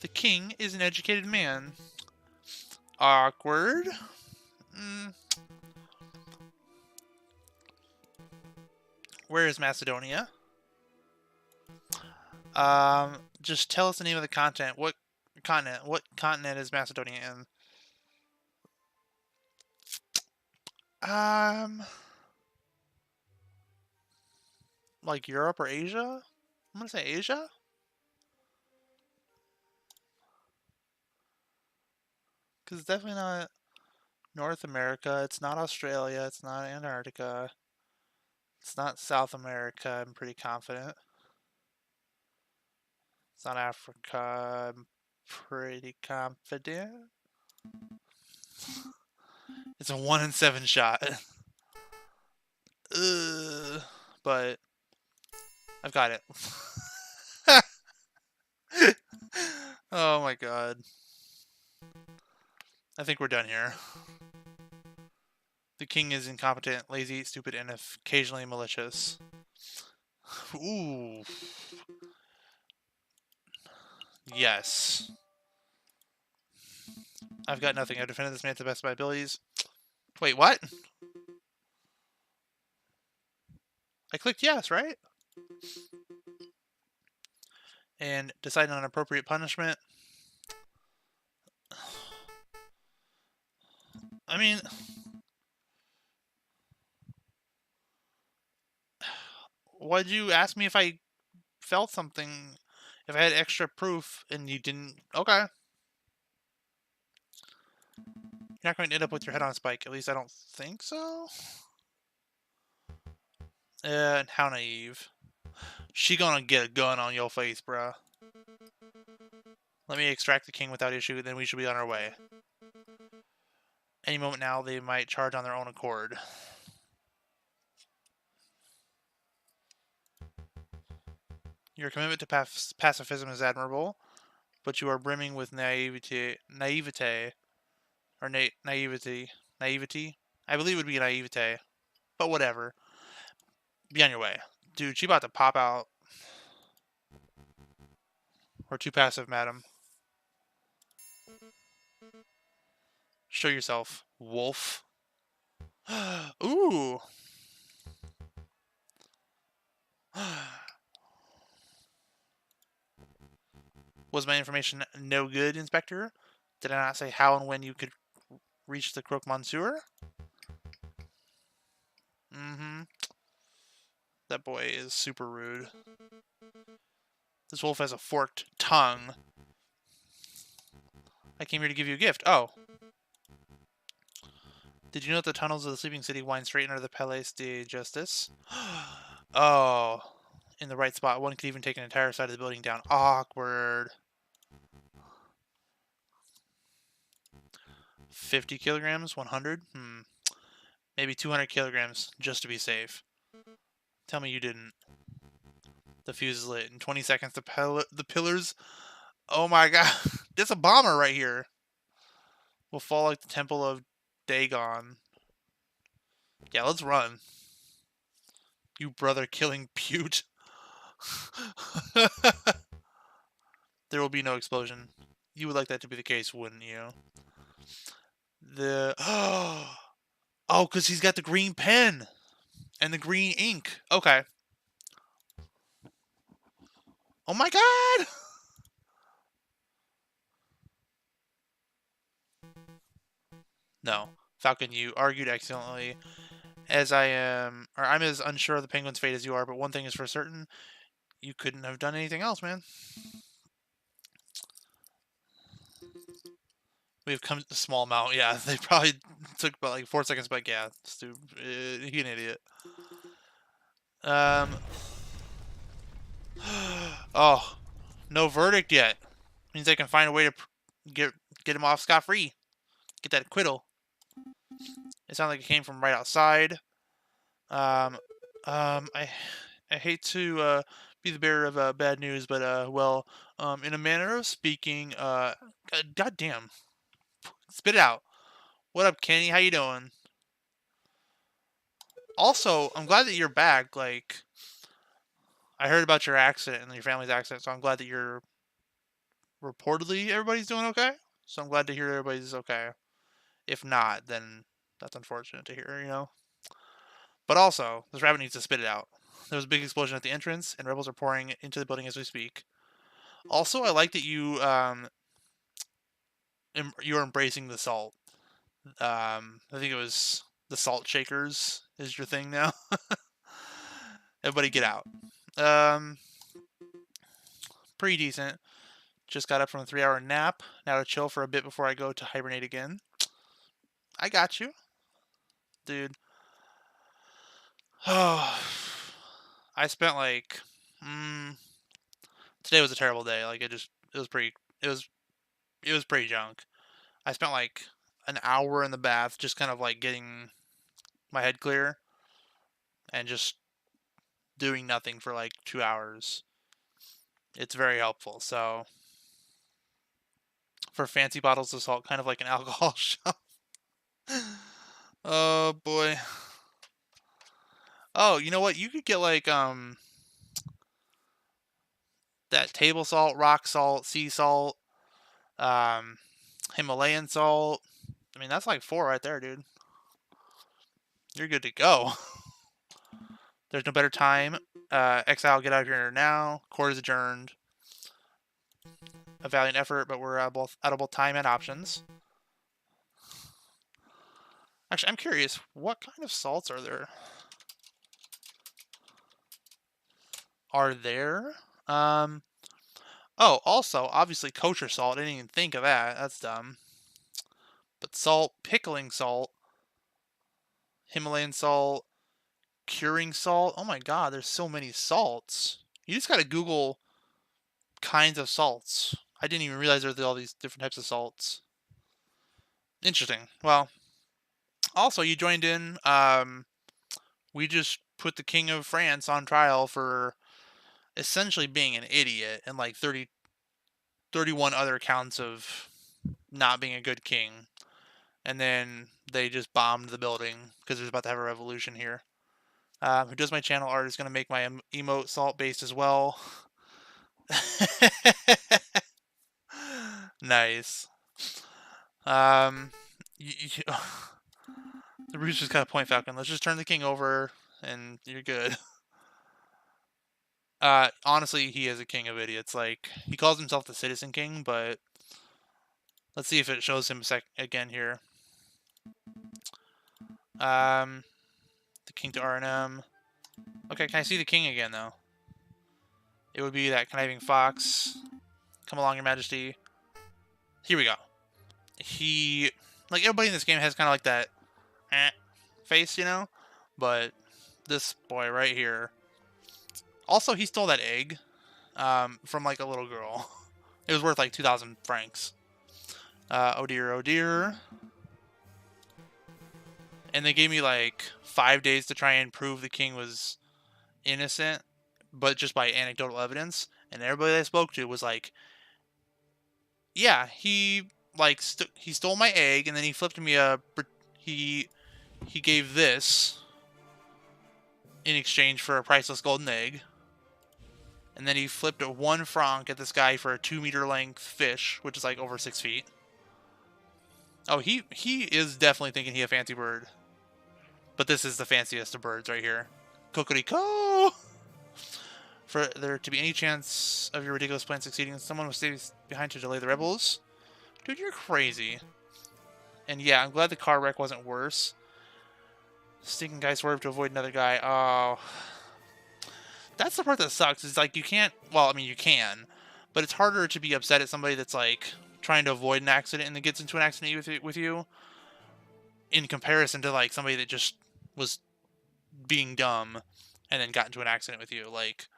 The king is an educated man. Awkward. Where is Macedonia? Just tell us the name of the continent. What continent? What continent is Macedonia in? Like Europe or Asia? I'm gonna say Asia? Because it's definitely not North America. It's not Australia. It's not Antarctica. It's not South America, I'm pretty confident. It's not Africa, I'm pretty confident. It's a 1 in 7 shot. Ugh, but I've got it. Oh my god. I think we're done here. The king is incompetent, lazy, stupid, and occasionally malicious. Ooh. Yes. I've got nothing. I've defended this man to the best of my abilities. Wait, what? I clicked yes, right? And decide on an appropriate punishment. I mean, why'd you ask me if I felt something? If I had extra proof and you didn't... Okay. You're not going to end up with your head on a spike. At least I don't think so. How naive. She gonna get a gun on your face, bruh. Let me extract the king without issue, then we should be on our way. Any moment now, they might charge on their own accord. Your commitment to pacifism is admirable, but you are brimming with naivete, or naivety. I believe it would be naivete, but whatever. Be on your way. Dude, she about to pop out. We're too passive, madam. Show yourself, wolf. Ooh. Was my information no good, Inspector? Did I not say how and when you could reach the Croque Monsieur? Mm-hmm. That boy is super rude. This wolf has a forked tongue. I came here to give you a gift. Oh. Did you know that the tunnels of the Sleeping City wind straight under the Palais de Justice? Oh. In the right spot. One could even take an entire side of the building down. Awkward. 50 kilograms? 100? Maybe 200 kilograms, just to be safe. Tell me you didn't. The fuse is lit. In 20 seconds, the pillars... Oh my god. There's a bomber right here. Will fall like the Temple of Dagon. Yeah, let's run. You brother-killing pute. There will be no explosion. You would like that to be the case, wouldn't you? Oh, because he's got the green pen and the green ink. Okay. Oh my god! No. Falcon, you argued excellently. I'm as unsure of the penguin's fate as you are, but one thing is for certain. You couldn't have done anything else, man. We've come to a small amount. Yeah, they probably took about like 4 seconds, but yeah, stupid. He an idiot. Oh, no verdict yet. Means I can find a way to get him off scot-free. Get that acquittal. It sounds like it came from right outside. I hate to be the bearer of bad news, but well, in a manner of speaking, goddamn, spit it out. What up, Kenny? How you doing? Also, I'm glad that you're back. Like, I heard about your accident and your family's accident, so I'm glad that you're reportedly everybody's doing okay. So I'm glad to hear everybody's okay. If not, then that's unfortunate to hear, you know. But also, this rabbit needs to spit it out. There was a big explosion at the entrance, and rebels are pouring into the building as we speak. Also, I like that you're embracing the salt. I think it was the salt shakers is your thing now. Everybody get out. Um, Pretty decent. Just got up from a 3-hour nap. Now to chill for a bit before I go to hibernate again. I got you, dude. Oh, I spent like, today was a terrible day. Like it was, it was pretty junk. I spent like an hour in the bath, just kind of like getting my head clear, and just doing nothing for like 2 hours. It's very helpful. So for fancy bottles of salt, kind of like an alcohol shop. Oh boy. Oh, you know what? You could get like that table salt, rock salt, sea salt, um Himalayan salt. I mean, that's like 4 right there, dude. You're good to go. There's no better time. Exile, get out of here now. Court is adjourned. A valiant effort, but we're both out of both time and options. Actually, I'm curious, what kind of salts are there? Oh, also, obviously kosher salt. I didn't even think of that. That's dumb. But salt, pickling salt, Himalayan salt, curing salt. Oh my god, there's so many salts. You just gotta Google kinds of salts. I didn't even realize there were all these different types of salts. Interesting. Well, also you joined in. We just put the King of France on trial for essentially being an idiot and like 31 other counts of not being a good king. And then they just bombed the building because there's about to have a revolution here. Who does my channel art is going to make my emote salt based as well. Nice. The Roots just got a point, Falcon. Let's just turn the king over, and you're good. Honestly, he is a king of idiots. Like, he calls himself the Citizen King, but let's see if it shows him again here. The king to R&M. Okay, can I see the king again, though? It would be that conniving fox. Come along, your majesty. Here we go. He... Like, everybody in this game has kind of like that face, you know? But this boy right here... Also, he stole that egg from, like, a little girl. It was worth, like, 2,000 francs. Oh dear, oh dear. And they gave me, like, 5 days to try and prove the king was innocent, but just by anecdotal evidence. And everybody that I spoke to was like, yeah, he, like, he stole my egg, and then he flipped me he gave this in exchange for a priceless golden egg. And then he flipped a 1 franc at this guy for a 2-meter length fish, which is like over 6 feet. Oh, he is definitely thinking he a fancy bird. But this is the fanciest of birds right here. Kokoriko! For there to be any chance of your ridiculous plan succeeding, someone must stay behind to delay the rebels. Dude, you're crazy. And yeah, I'm glad the car wreck wasn't worse. Stinking guy swerved to avoid another guy. Oh... That's the part that sucks. Is like you can't. Well, I mean you can, but it's harder to be upset at somebody that's like trying to avoid an accident and then gets into an accident with you, in comparison to like somebody that just was being dumb and then got into an accident with you. Like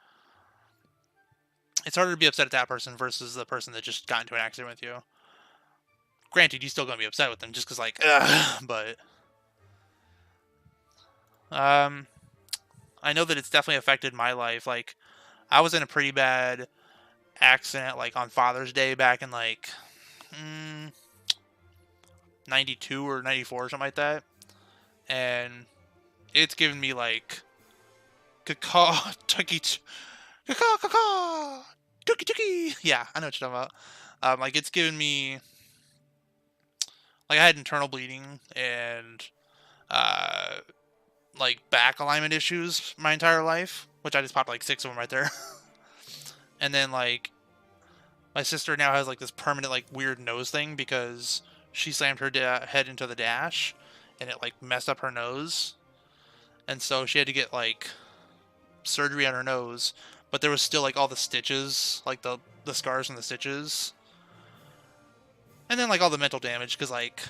it's harder to be upset at that person versus the person that just got into an accident with you. Granted, you're still gonna be upset with them just because like, ugh, but I know that it's definitely affected my life. Like, I was in a pretty bad accident, like, on Father's Day back in, like, 92 or 94 or something like that. And it's given me, like, caw, tucky, caw, tucky. Yeah, I know what you're talking about. Like, it's given me, like, I had internal bleeding and, like, back alignment issues my entire life, which I just popped like 6 of them right there. And then, like, my sister now has like this permanent like weird nose thing because she slammed her head into the dash, and it like messed up her nose, and so she had to get like surgery on her nose, but there was still like all the stitches, like the scars from the stitches, and then like all the mental damage because like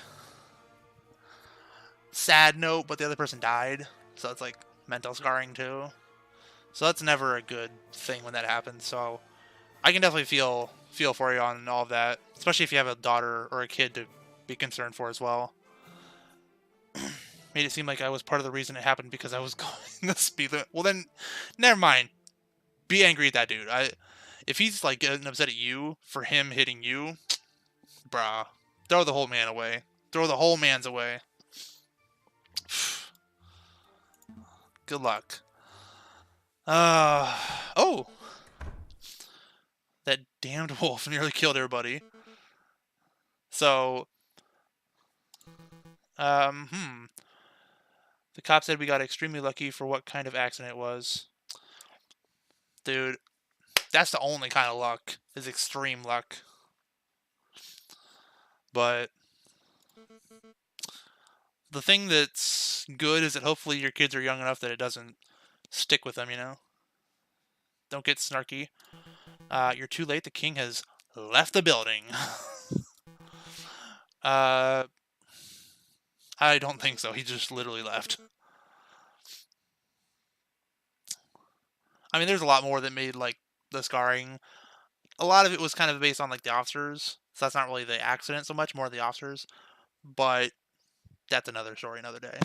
sad note, but the other person died, so it's like mental scarring too. So that's never a good thing when that happens. So I can definitely feel for you on all of that, especially if you have a daughter or a kid to be concerned for as well. Made it seem like I was part of the reason it happened because I was going the speed limit. Well then, never mind. Be angry at that dude. If he's like getting upset at you for him hitting you, brah, throw the whole man away. Throw the whole man's away. Good luck. Oh, that damned wolf nearly killed everybody. So, the cop said we got extremely lucky for what kind of accident it was. Dude, that's the only kind of luck, is extreme luck. But the thing that's good is that hopefully your kids are young enough that it doesn't stick with them, you know? Don't get snarky. You're too late. The king has left the building. I don't think so. He just literally left. I mean, there's a lot more that made, like, the scarring. A lot of it was kind of based on, like, the officers. So that's not really the accident so much, more the officers. But that's another story, another day.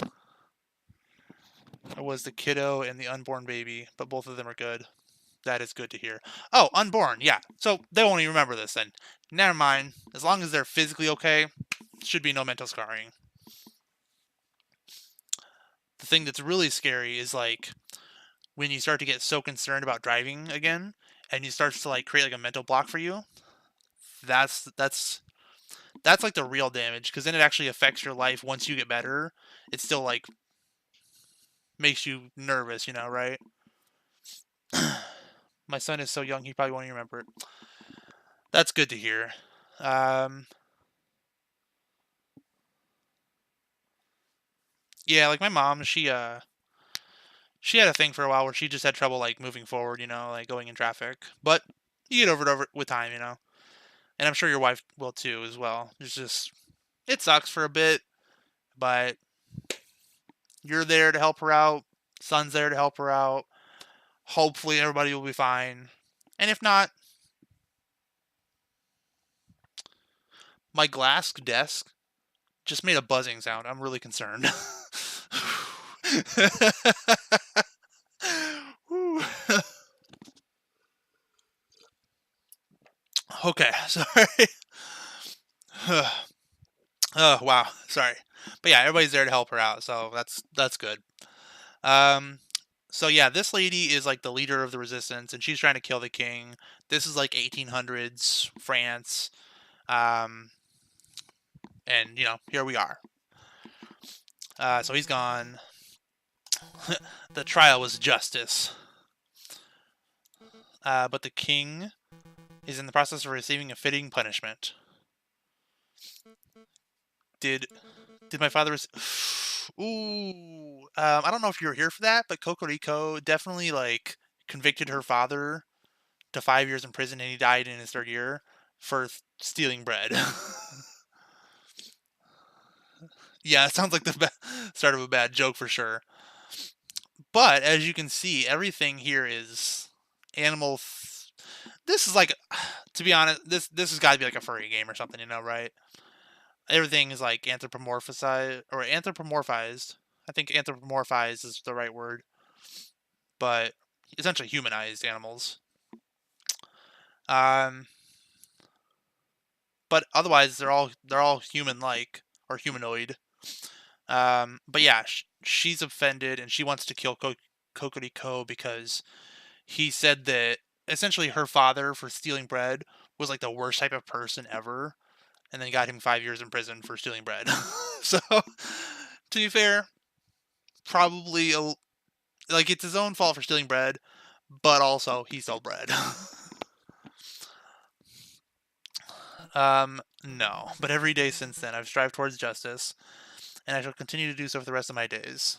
It was the kiddo and the unborn baby, but both of them are good. That is good to hear. Oh, unborn, yeah. So they won't even remember this then. Never mind. As long as they're physically okay, should be no mental scarring. The thing that's really scary is like when you start to get so concerned about driving again, and you start to like create like a mental block for you. That's like the real damage, because then it actually affects your life once you get better. It still like makes you nervous, you know, right? My son is so young, he probably won't even remember it. That's good to hear. Yeah, like my mom, she had a thing for a while where she just had trouble like moving forward, you know, like going in traffic. But you get over it with time, you know. And I'm sure your wife will too as well. It's just it sucks for a bit, but you're there to help her out. Son's there to help her out. Hopefully everybody will be fine. And if not, my glass desk just made a buzzing sound. I'm really concerned. Okay, sorry. Oh wow, sorry. But yeah, everybody's there to help her out, so that's good. Um, so yeah, this lady is like the leader of the resistance, and she's trying to kill the king. This is like 1800s France, um, and you know here we are. So he's gone. The trial was justice, but the king is in the process of receiving a fitting punishment. Did my father? Ooh, I don't know if you were here for that, but Cocorico definitely like convicted her father to 5 years in prison, and he died in his third year for stealing bread. Yeah, it sounds like the start of a bad joke for sure. But as you can see, everything here is animal. This is like, to be honest, this has got to be like a furry game or something, you know, right? Everything is like anthropomorphized or anthropomorphized. I think anthropomorphized is the right word, but essentially humanized animals. Um, but otherwise they're all human like or humanoid. But yeah, she's offended and she wants to kill Kokoriko because he said that essentially her father for stealing bread was like the worst type of person ever, and then got him 5 years in prison for stealing bread. So, to be fair, probably like it's his own fault for stealing bread, but also he stole bread. No, but every day since then I've strived towards justice, and I shall continue to do so for the rest of my days.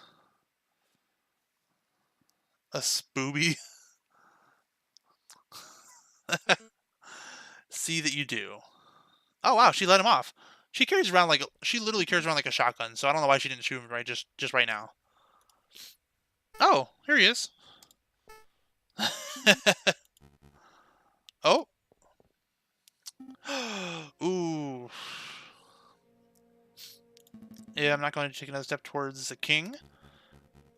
A spooby? See that you do. Oh wow, she let him off. She carries around like she literally carries around like a shotgun, so I don't know why she didn't shoot him just right now. Oh, here he is. Oh. Ooh. Yeah, I'm not going to take another step towards the king.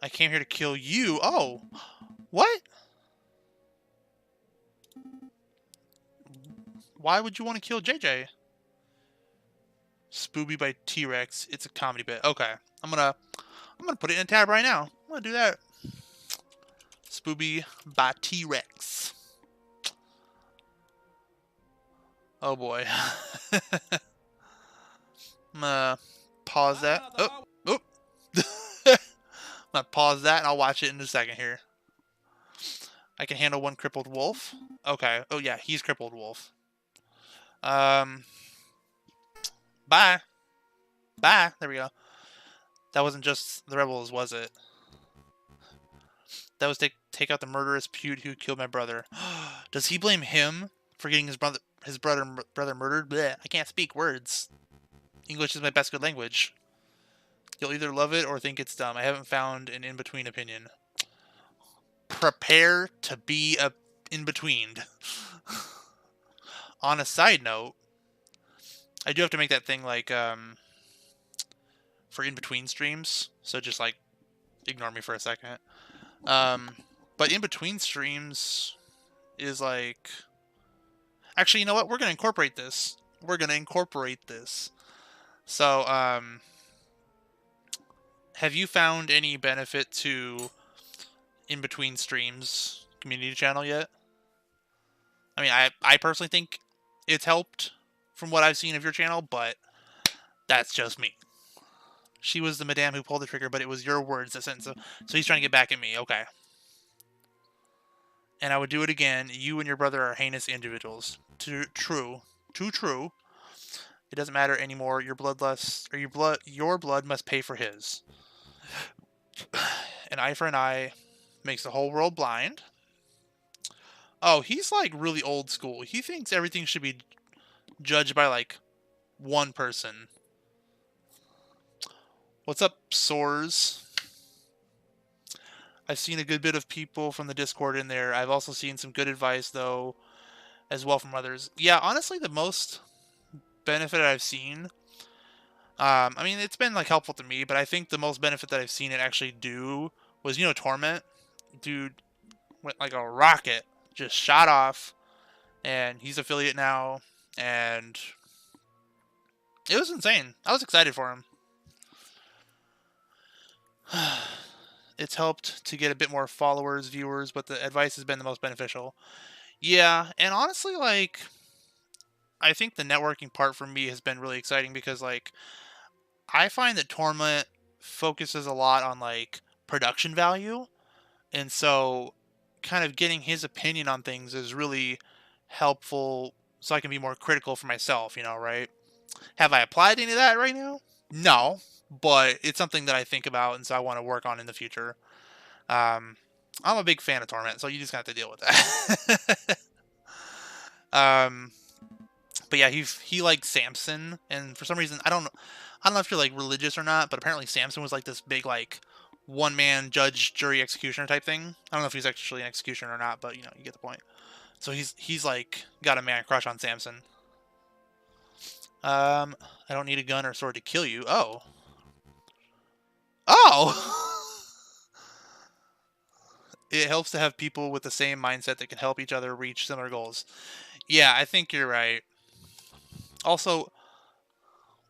I came here to kill you. Oh. What? Why would you want to kill JJ? Spooby by T-Rex. It's a comedy bit. Okay. I'm gonna put it in a tab right now. I'm gonna do that. Spooby by T-Rex. Oh boy. I'm gonna pause that. Oh. Oh. I'm gonna pause that and I'll watch it in a second here. I can handle one crippled wolf. Okay. Oh yeah, he's crippled wolf. Bye. Bye. There we go. That wasn't just the rebels, was it? That was take out the murderous Pewt who killed my brother. Does he blame him for getting his brother murdered? Blech, I can't speak words. English is my best good language. You'll either love it or think it's dumb. I haven't found an in-between opinion. Prepare to be a in-betweened. On a side note, I do have to make that thing like for in-between streams. So just like ignore me for a second. But in-between streams is like... Actually, you know what? We're going to incorporate this. We're going to incorporate this. So, have you found any benefit to in-between streams community channel yet? I mean, I personally think it's helped from what I've seen of your channel, but that's just me. She was the madame who pulled the trigger, but it was your words that sent. So he's trying to get back at me. Okay. And I would do it again. You and your brother are heinous individuals. Too true. It doesn't matter anymore. Your blood must pay for his. An eye for an eye makes the whole world blind. Oh, he's like really old school. He thinks everything should be judged by like one person. What's up, Soars? I've seen a good bit of people from the Discord in there. I've also seen some good advice, though, as well from others. Yeah, honestly, the most benefit I've seen... I mean, it's been, like, helpful to me, but I think the most benefit that I've seen it actually do was, you know, Torment? Dude went like a rocket. Just shot off. And he's affiliate now. And it was insane. I was excited for him. It's helped to get a bit more followers, viewers, but the advice has been the most beneficial. Yeah, and honestly, like, I think the networking part for me has been really exciting because, like, I find that Torment focuses a lot on, like, production value. And so, kind of getting his opinion on things is really helpful so I can be more critical for myself, you know, right? Have I applied any of that right now? No. But it's something that I think about, and so I want to work on in the future. I'm a big fan of Torment, so you just have to deal with that. But yeah, he likes Samson, and for some reason, I don't know if you're like religious or not, but apparently Samson was like this big like one-man judge, jury, executioner type thing. I don't know if he's actually an executioner or not, but you know, you get the point. So he's like got a man crush on Samson. I don't need a gun or sword to kill you. Oh. It helps to have people with the same mindset that can help each other reach similar goals. Yeah, I think you're right. Also,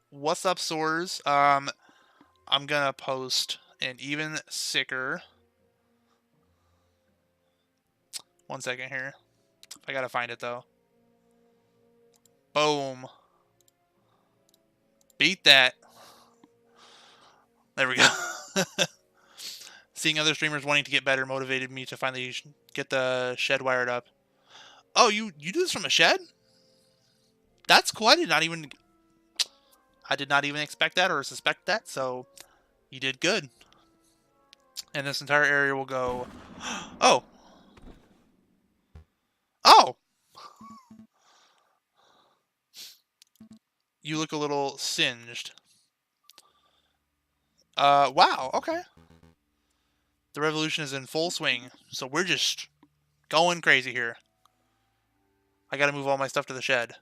what's up, Soars? I'm gonna post an even sicker. One second here. I gotta find it though. Boom. Beat that. There we go. Seeing other streamers wanting to get better motivated me to finally get the shed wired up. Oh, you do this from a shed? That's cool. I I did not even expect that or suspect that, so you did good. And this entire area will go... Oh! Oh! You look a little singed. Wow, okay. The revolution is in full swing, so we're just going crazy here. I gotta move all my stuff to the shed.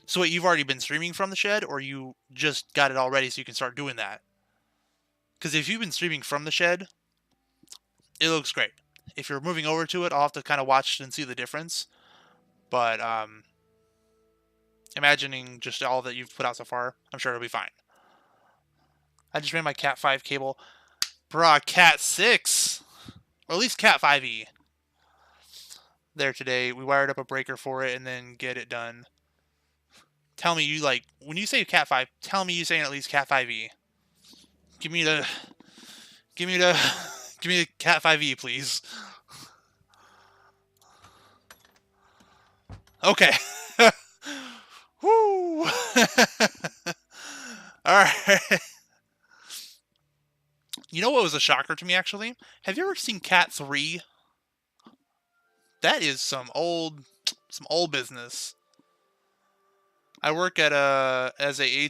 So wait, you've already been streaming from the shed, or you just got it all ready so you can start doing that? Because if you've been streaming from the shed, it looks great. If you're moving over to it, I'll have to kind of watch and see the difference. But imagining just all that you've put out so far, I'm sure it'll be fine. I just ran my Cat 5 cable. Bruh, Cat 6! Or at least Cat 5e. There today. We wired up a breaker for it and then get it done. Tell me you like... When you say Cat 5, tell me you saying at least Cat 5e. Give me the Cat 5e, please. Okay. Woo! Alright. You know what was a shocker to me, actually? Have you ever seen Cat 3? That is some old business. I work at as a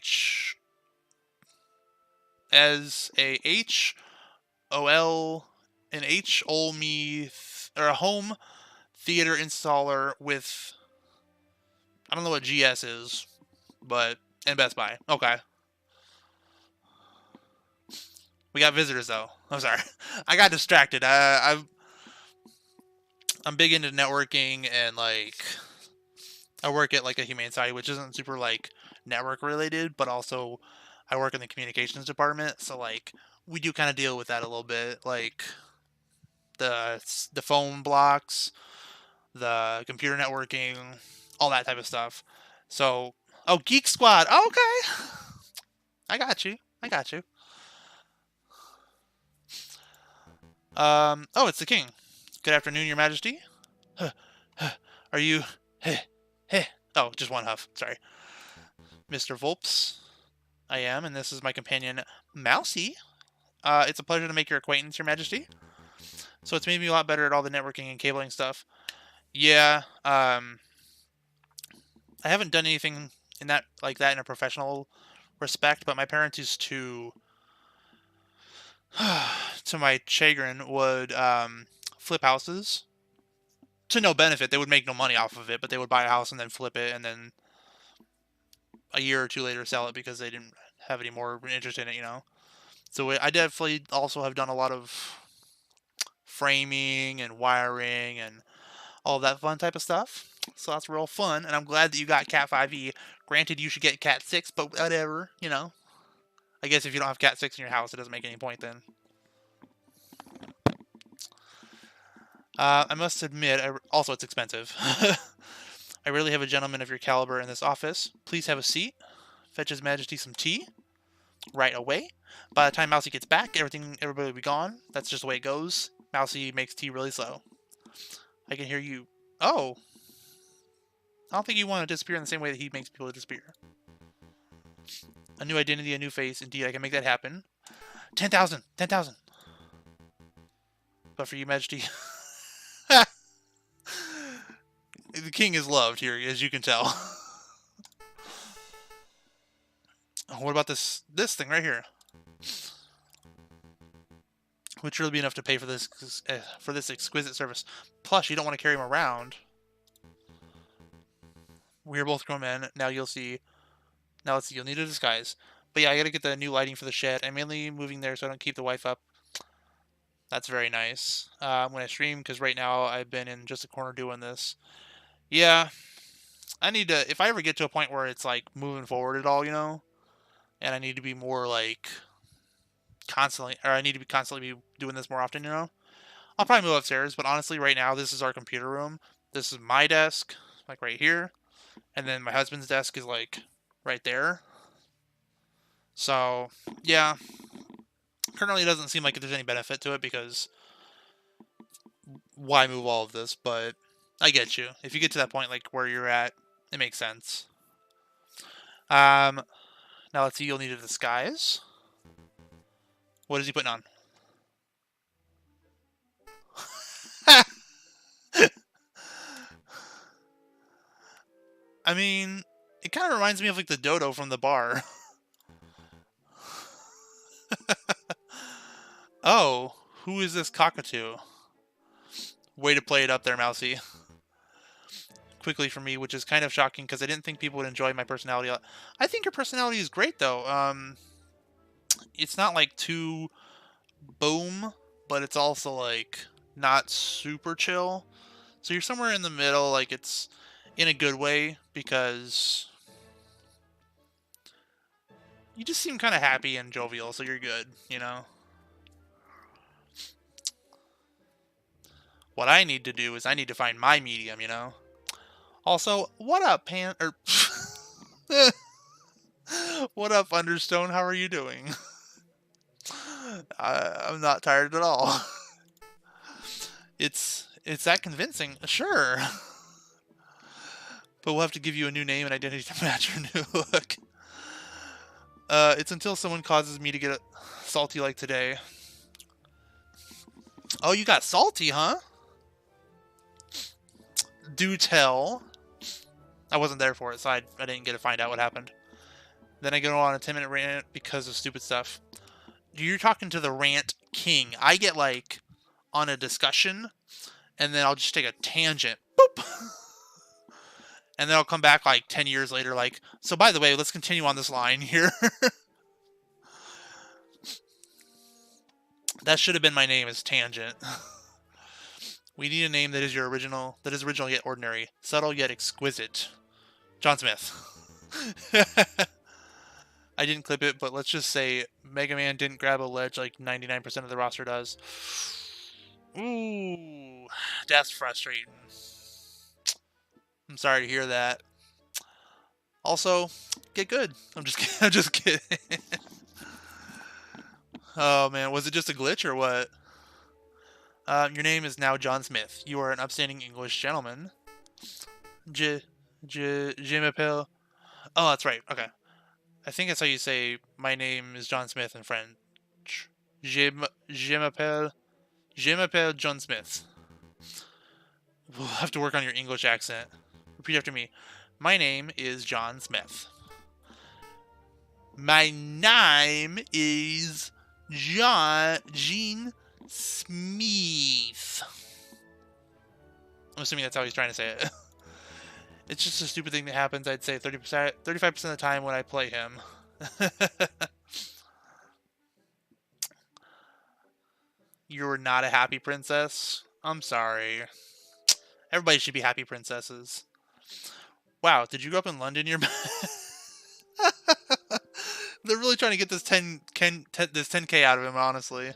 home theater installer with, I don't know what GS is, but and Best Buy. Okay. We got visitors though. I'm sorry. I got distracted. I'm big into networking, and like I work at like a humane society, which isn't super like network related, but also I work in the communications department, so like we do kind of deal with that a little bit, like the phone blocks, the computer networking, all that type of stuff. So, oh, Geek Squad. Oh, okay. I got you. Oh, it's the king. Good afternoon, Your Majesty. Are you... Oh, just one huff. Sorry. Mr. Volps. I am, and this is my companion, Mousy. It's a pleasure to make your acquaintance, Your Majesty. So it's made me a lot better at all the networking and cabling stuff. Yeah, I haven't done anything in that in a professional respect, but my parents used to, to my chagrin, would flip houses to no benefit. They would make no money off of it, but they would buy a house and then flip it, and then a year or two later sell it because they didn't have any more interest in it, you know. So I definitely also have done a lot of framing and wiring and all that fun type of stuff. So that's real fun, and I'm glad that you got Cat 5e. Granted, you should get Cat 6, but whatever, you know. I guess if you don't have Cat 6 in your house, it doesn't make any point then. I must admit, also it's expensive. I rarely have a gentleman of your caliber in this office. Please have a seat. Fetch His Majesty some tea. Right away. By the time Mousy gets back, everybody will be gone. That's just the way it goes. Mousy makes tea really slow. I can hear you. Oh. I don't think you want to disappear in the same way that he makes people disappear. A new identity, a new face. Indeed, I can make that happen. 10,000! 10,000! But for you, Majesty... The king is loved here, as you can tell. What about this thing right here? Would surely be enough to pay for this exquisite service. Plus, you don't want to carry him around. We are both grown men. Now you'll see. Now let's see. You'll need a disguise. But yeah, I gotta get the new lighting for the shed. I'm mainly moving there so I don't keep the wife up. That's very nice. I'm gonna stream because right now I've been in just a corner doing this. Yeah, I need to. If I ever get to a point where it's like moving forward at all, you know, and I need to be more like constantly, or I need to be constantly doing this more often, you know, I'll probably move upstairs. But honestly, right now this is our computer room. This is my desk, like right here, and then my husband's desk is like right there. So yeah, currently it doesn't seem like there's any benefit to it because why move all of this? But I get you. If you get to that point, like where you're at, it makes sense. Now let's see, you'll need a disguise. What is he putting on? I mean, it kind of reminds me of like the dodo from the bar. Oh, who is this cockatoo? Way to play it up there, Mousy. Quickly for me, which is kind of shocking because I didn't think people would enjoy my personality. I think your personality is great, though. It's not like too boom, but it's also like not super chill. So you're somewhere in the middle, like it's in a good way because you just seem kind of happy and jovial, so you're good, you know? What I need to do is I need to find my medium, you know? Also, what up, what up, Understone? How are you doing? I'm not tired at all. It's that convincing, sure. But we'll have to give you a new name and identity to match your new look. It's until someone causes me to get salty like today. Oh, you got salty, huh? Do tell. I wasn't there for it, so I didn't get to find out what happened. Then I go on a 10-minute rant because of stupid stuff. You're talking to the rant king. I get, like, on a discussion, and then I'll just take a tangent. Boop! And then I'll come back, like, 10 years later, like, so by the way, let's continue on this line here. That should have been my name, is Tangent. We need a name that is original yet ordinary. Subtle yet exquisite. John Smith. I didn't clip it, but let's just say Mega Man didn't grab a ledge like 99% of the roster does. Ooh, that's frustrating. I'm sorry to hear that. Also, get good. I'm just kidding. Oh man, was it just a glitch or what? Your name is now John Smith. You are an upstanding English gentleman. Je m'appelle. Oh, that's right. Okay. I think that's how you say my name is John Smith in French. Je m'appelle John Smith. We'll have to work on your English accent. Repeat after me. My name is John Smith. My name is Gene Smith. I'm assuming that's how he's trying to say it. It's just a stupid thing that happens, I'd say 35% of the time when I play him. You're not a happy princess? I'm sorry. Everybody should be happy princesses. Wow, did you grow up in London? They're really trying to get this 10K out of him, honestly.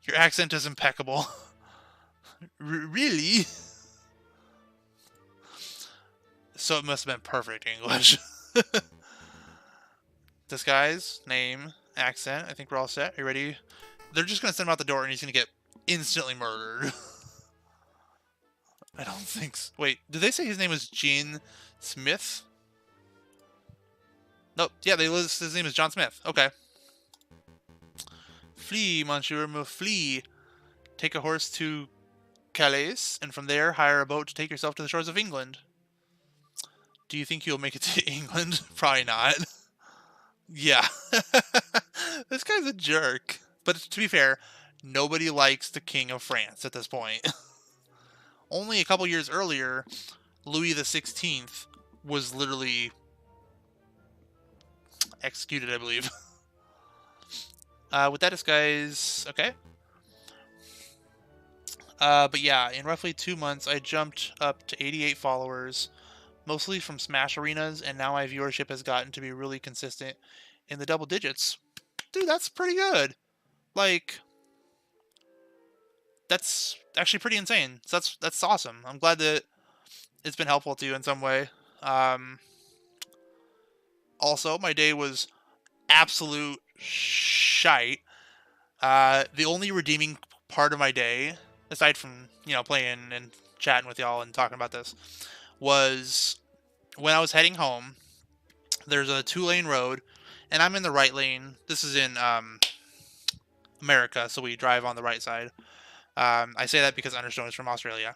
Your accent is impeccable. Really? So it must have been perfect English. Disguise, name, accent. I think we're all set. Are you ready? They're just going to send him out the door and he's going to get instantly murdered. I don't think so. Wait, did they say his name was Gene Smith? Nope. Yeah, they list his name is John Smith. Okay. Flee, monsieur, flee. Take a horse to Calais, and from there, hire a boat to take yourself to the shores of England. Do you think you'll make it to England? Probably not. Yeah. This guy's a jerk. But to be fair, nobody likes the King of France at this point. Only a couple years earlier, Louis XVI was literally executed, I believe. With that disguise, okay. But yeah, in roughly 2 months, I jumped up to 88 followers, mostly from Smash arenas, and now my viewership has gotten to be really consistent in the double digits. Dude, that's pretty good. Like, that's actually pretty insane. So that's awesome. I'm glad that it's been helpful to you in some way. Also, my day was absolute shite. The only redeeming part of my day, aside from, you know, playing and chatting with y'all and talking about this, was when I was heading home. There's a 2-lane road, and I'm in the right lane. This is in America, so we drive on the right side. I say that because Understone is from Australia.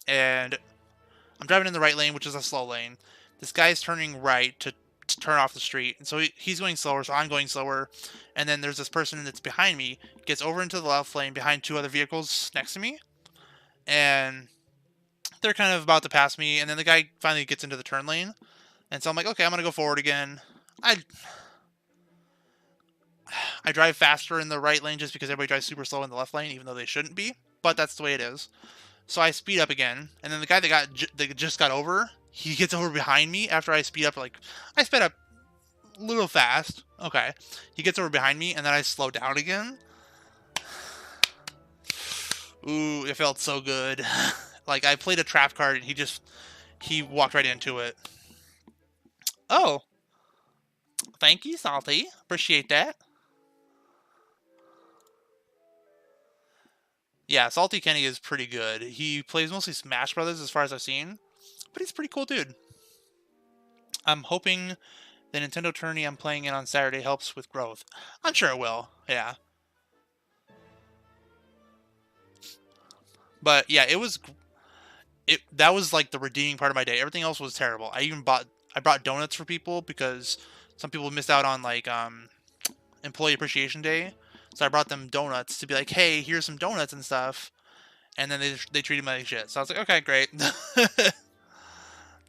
And I'm driving in the right lane, which is a slow lane. This guy's turning right to turn off the street. And so he's going slower, so I'm going slower. And then there's this person that's behind me, gets over into the left lane behind two other vehicles next to me. And they're kind of about to pass me. And then the guy finally gets into the turn lane. And so I'm like, okay, I'm going to go forward again. I drive faster in the right lane just because everybody drives super slow in the left lane, even though they shouldn't be. But that's the way it is. So I speed up again, and then the guy that just got over, he gets over behind me after I speed up. Like, I sped up a little fast. Okay. He gets over behind me, and then I slow down again. Ooh, it felt so good. Like, I played a trap card, and he walked right into it. Oh. Thank you, Salty. Appreciate that. Yeah, Salty Kenny is pretty good. He plays mostly Smash Brothers as far as I've seen, but he's a pretty cool dude. I'm hoping the Nintendo Attorney I'm playing in on Saturday helps with growth. I'm sure it will, yeah. But yeah, that was like the redeeming part of my day. Everything else was terrible. I brought donuts for people because some people missed out on like Employee Appreciation Day. So I brought them donuts to be like, hey, here's some donuts and stuff. And then they treated me like shit. So I was like, okay, great.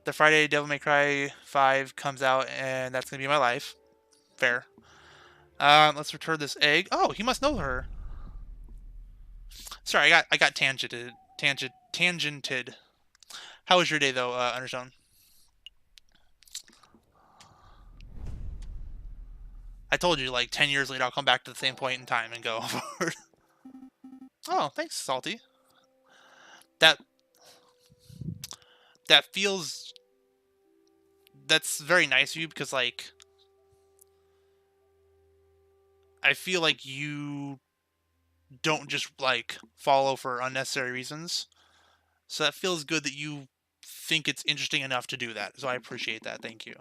The Friday Devil May Cry 5 comes out, and that's going to be my life. Fair. Let's return this egg. Oh, he must know her. Sorry, I got tangented. How was your day, though, Understone? I told you, like, 10 years later, I'll come back to the same point in time and go forward. Oh, thanks, Salty. That feels... That's very nice of you, because, like... I feel like you don't just, like, follow for unnecessary reasons. So that feels good that you think it's interesting enough to do that. So I appreciate that. Thank you.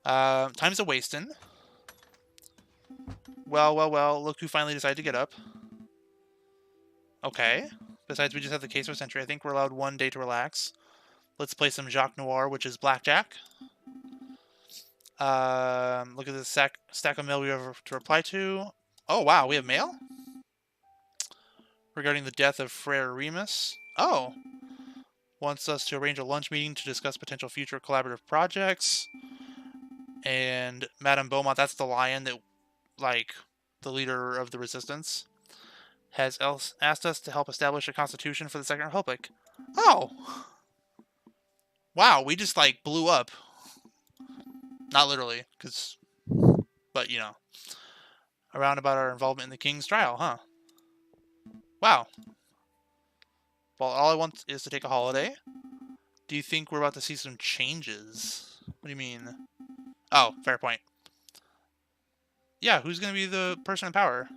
Time's a wasting. Well. Look who finally decided to get up. Okay. Besides, we just have the case for Century. I think we're allowed 1 day to relax. Let's play some Jacques Noir, which is blackjack. Look at this stack of mail we have to reply to. Oh, wow. We have mail? Regarding the death of Frere Remus. Oh. Wants us to arrange a lunch meeting to discuss potential future collaborative projects. And Madame Beaumont, that's the lion that, like, the leader of the resistance, has asked us to help establish a constitution for the Second Republic. Oh! Wow, we just, like, blew up. Not literally, but, you know. Around about our involvement in the King's trial, huh? Wow. Well, all I want is to take a holiday. Do you think we're about to see some changes? What do you mean? Oh, fair point. Yeah, who's going to be the person in power?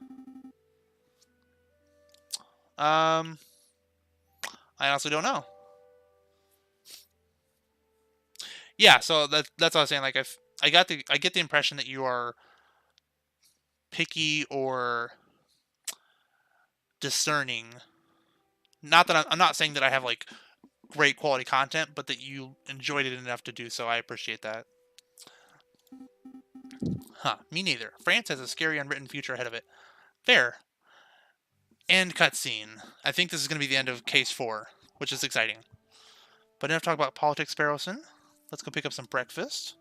I honestly don't know. Yeah, so that's what I was saying. Like, I get the impression that you are picky or discerning. Not that I'm not saying that I have like great quality content, but that you enjoyed it enough to do so. I appreciate that. Huh, me neither. France has a scary unwritten future ahead of it. Fair. End cutscene. I think this is going to be the end of Case 4, which is exciting. But enough talk about politics, Sparrowson. Let's go pick up some breakfast.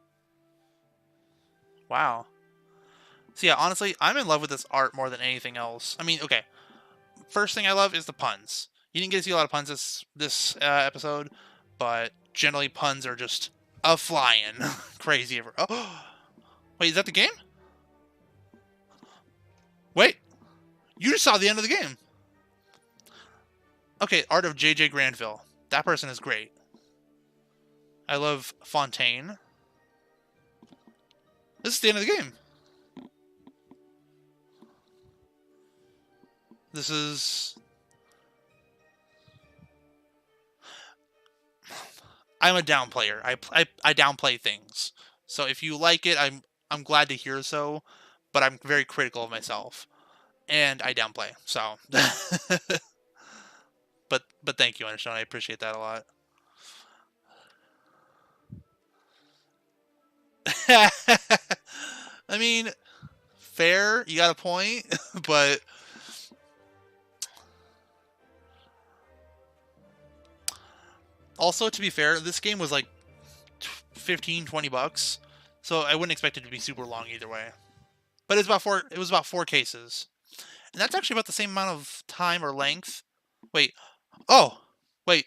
Wow. So yeah, honestly, I'm in love with this art more than anything else. I mean, okay. First thing I love is the puns. You didn't get to see a lot of puns this episode, but generally puns are just a-flying. Crazy. Oh, wait, is that the game? Wait, you just saw the end of the game. Okay, art of J.J. Granville. That person is great. I love Fontaine. This is the end of the game. This is... I'm a down player. I downplay things. So if you like it, I'm glad to hear so, but I'm very critical of myself, and I downplay. So, but thank you, Understone. I appreciate that a lot. I mean, fair. You got a point, but also to be fair, this game was like 15, $20, so I wouldn't expect it to be super long either way. But it's about four. It was about 4 cases, and that's actually about the same amount of time or length. Wait. Oh. Wait.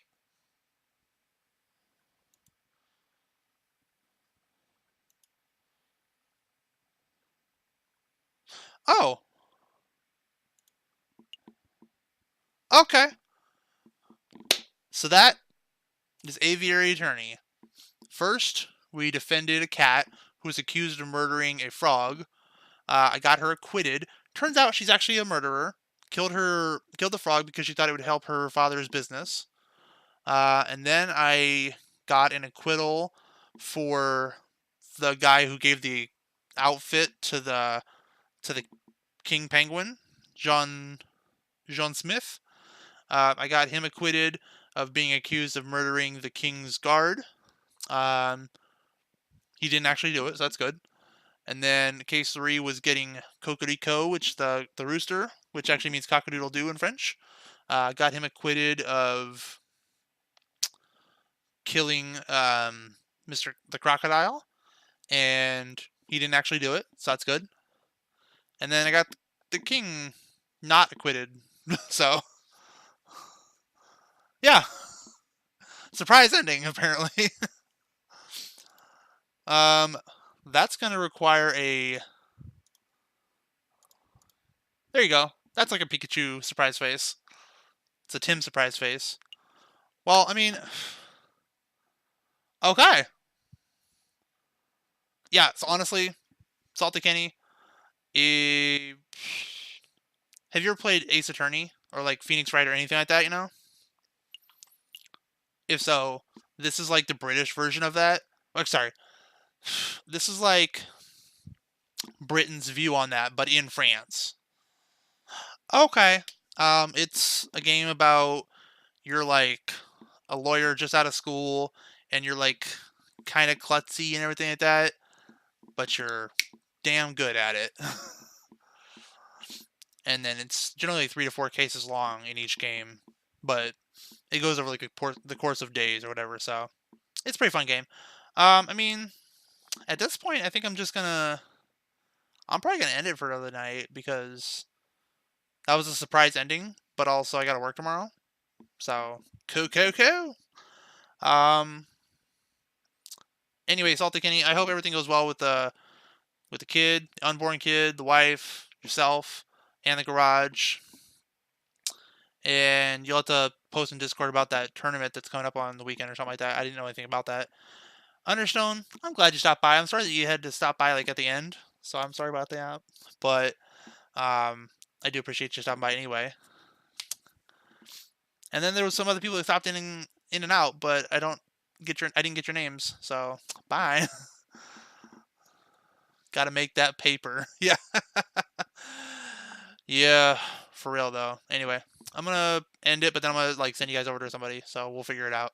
Oh. Okay. So that is Aviary Attorney. First, we defended a cat who was accused of murdering a frog. I got her acquitted. Turns out she's actually a murderer. Killed the frog because she thought it would help her father's business. And then I got an acquittal for the guy who gave the outfit to the King Penguin, John Smith. I got him acquitted of being accused of murdering the King's guard. Um, he didn't actually do it, so that's good. And then case 3 was getting Cocorico, which the rooster, which actually means cock-a-doodle-doo in French. Got him acquitted of killing Mr. the Crocodile, and he didn't actually do it, so that's good. And then I got the king not acquitted, so yeah, surprise ending apparently. um, that's gonna require a. There you go. That's like a Pikachu surprise face. It's a Tim surprise face. Well, I mean, okay. Yeah, so honestly, Salty Kenny, eh, have you ever played Ace Attorney or like Phoenix Wright or anything like that, you know? If so, this is like the British version of that. Oh, sorry. This is like Britain's view on that, but in France. Okay. It's a game about you're like a lawyer just out of school and you're like kind of klutzy and everything like that, but you're damn good at it. And then it's generally 3 to 4 cases long in each game, but it goes over like the course of days or whatever. So it's a pretty fun game. I mean, at this point, I think I'm probably gonna end it for another night because that was a surprise ending. But also, I gotta work tomorrow. So cool. Um. Anyway, Salty Kenny, I hope everything goes well with the kid, the unborn kid, the wife, yourself, and the garage. And you'll have to post in Discord about that tournament that's coming up on the weekend or something like that. I didn't know anything about that. Understone, I'm glad you stopped by. I'm sorry that you had to stop by like at the end, so I'm sorry about that. But I do appreciate you stopping by anyway. And then there was some other people that stopped in and out, but I didn't get your names, so bye. Got to make that paper. Yeah. Yeah, for real though. Anyway, I'm gonna end it, but then I'm gonna like send you guys over to somebody, so we'll figure it out.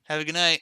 Have a good night.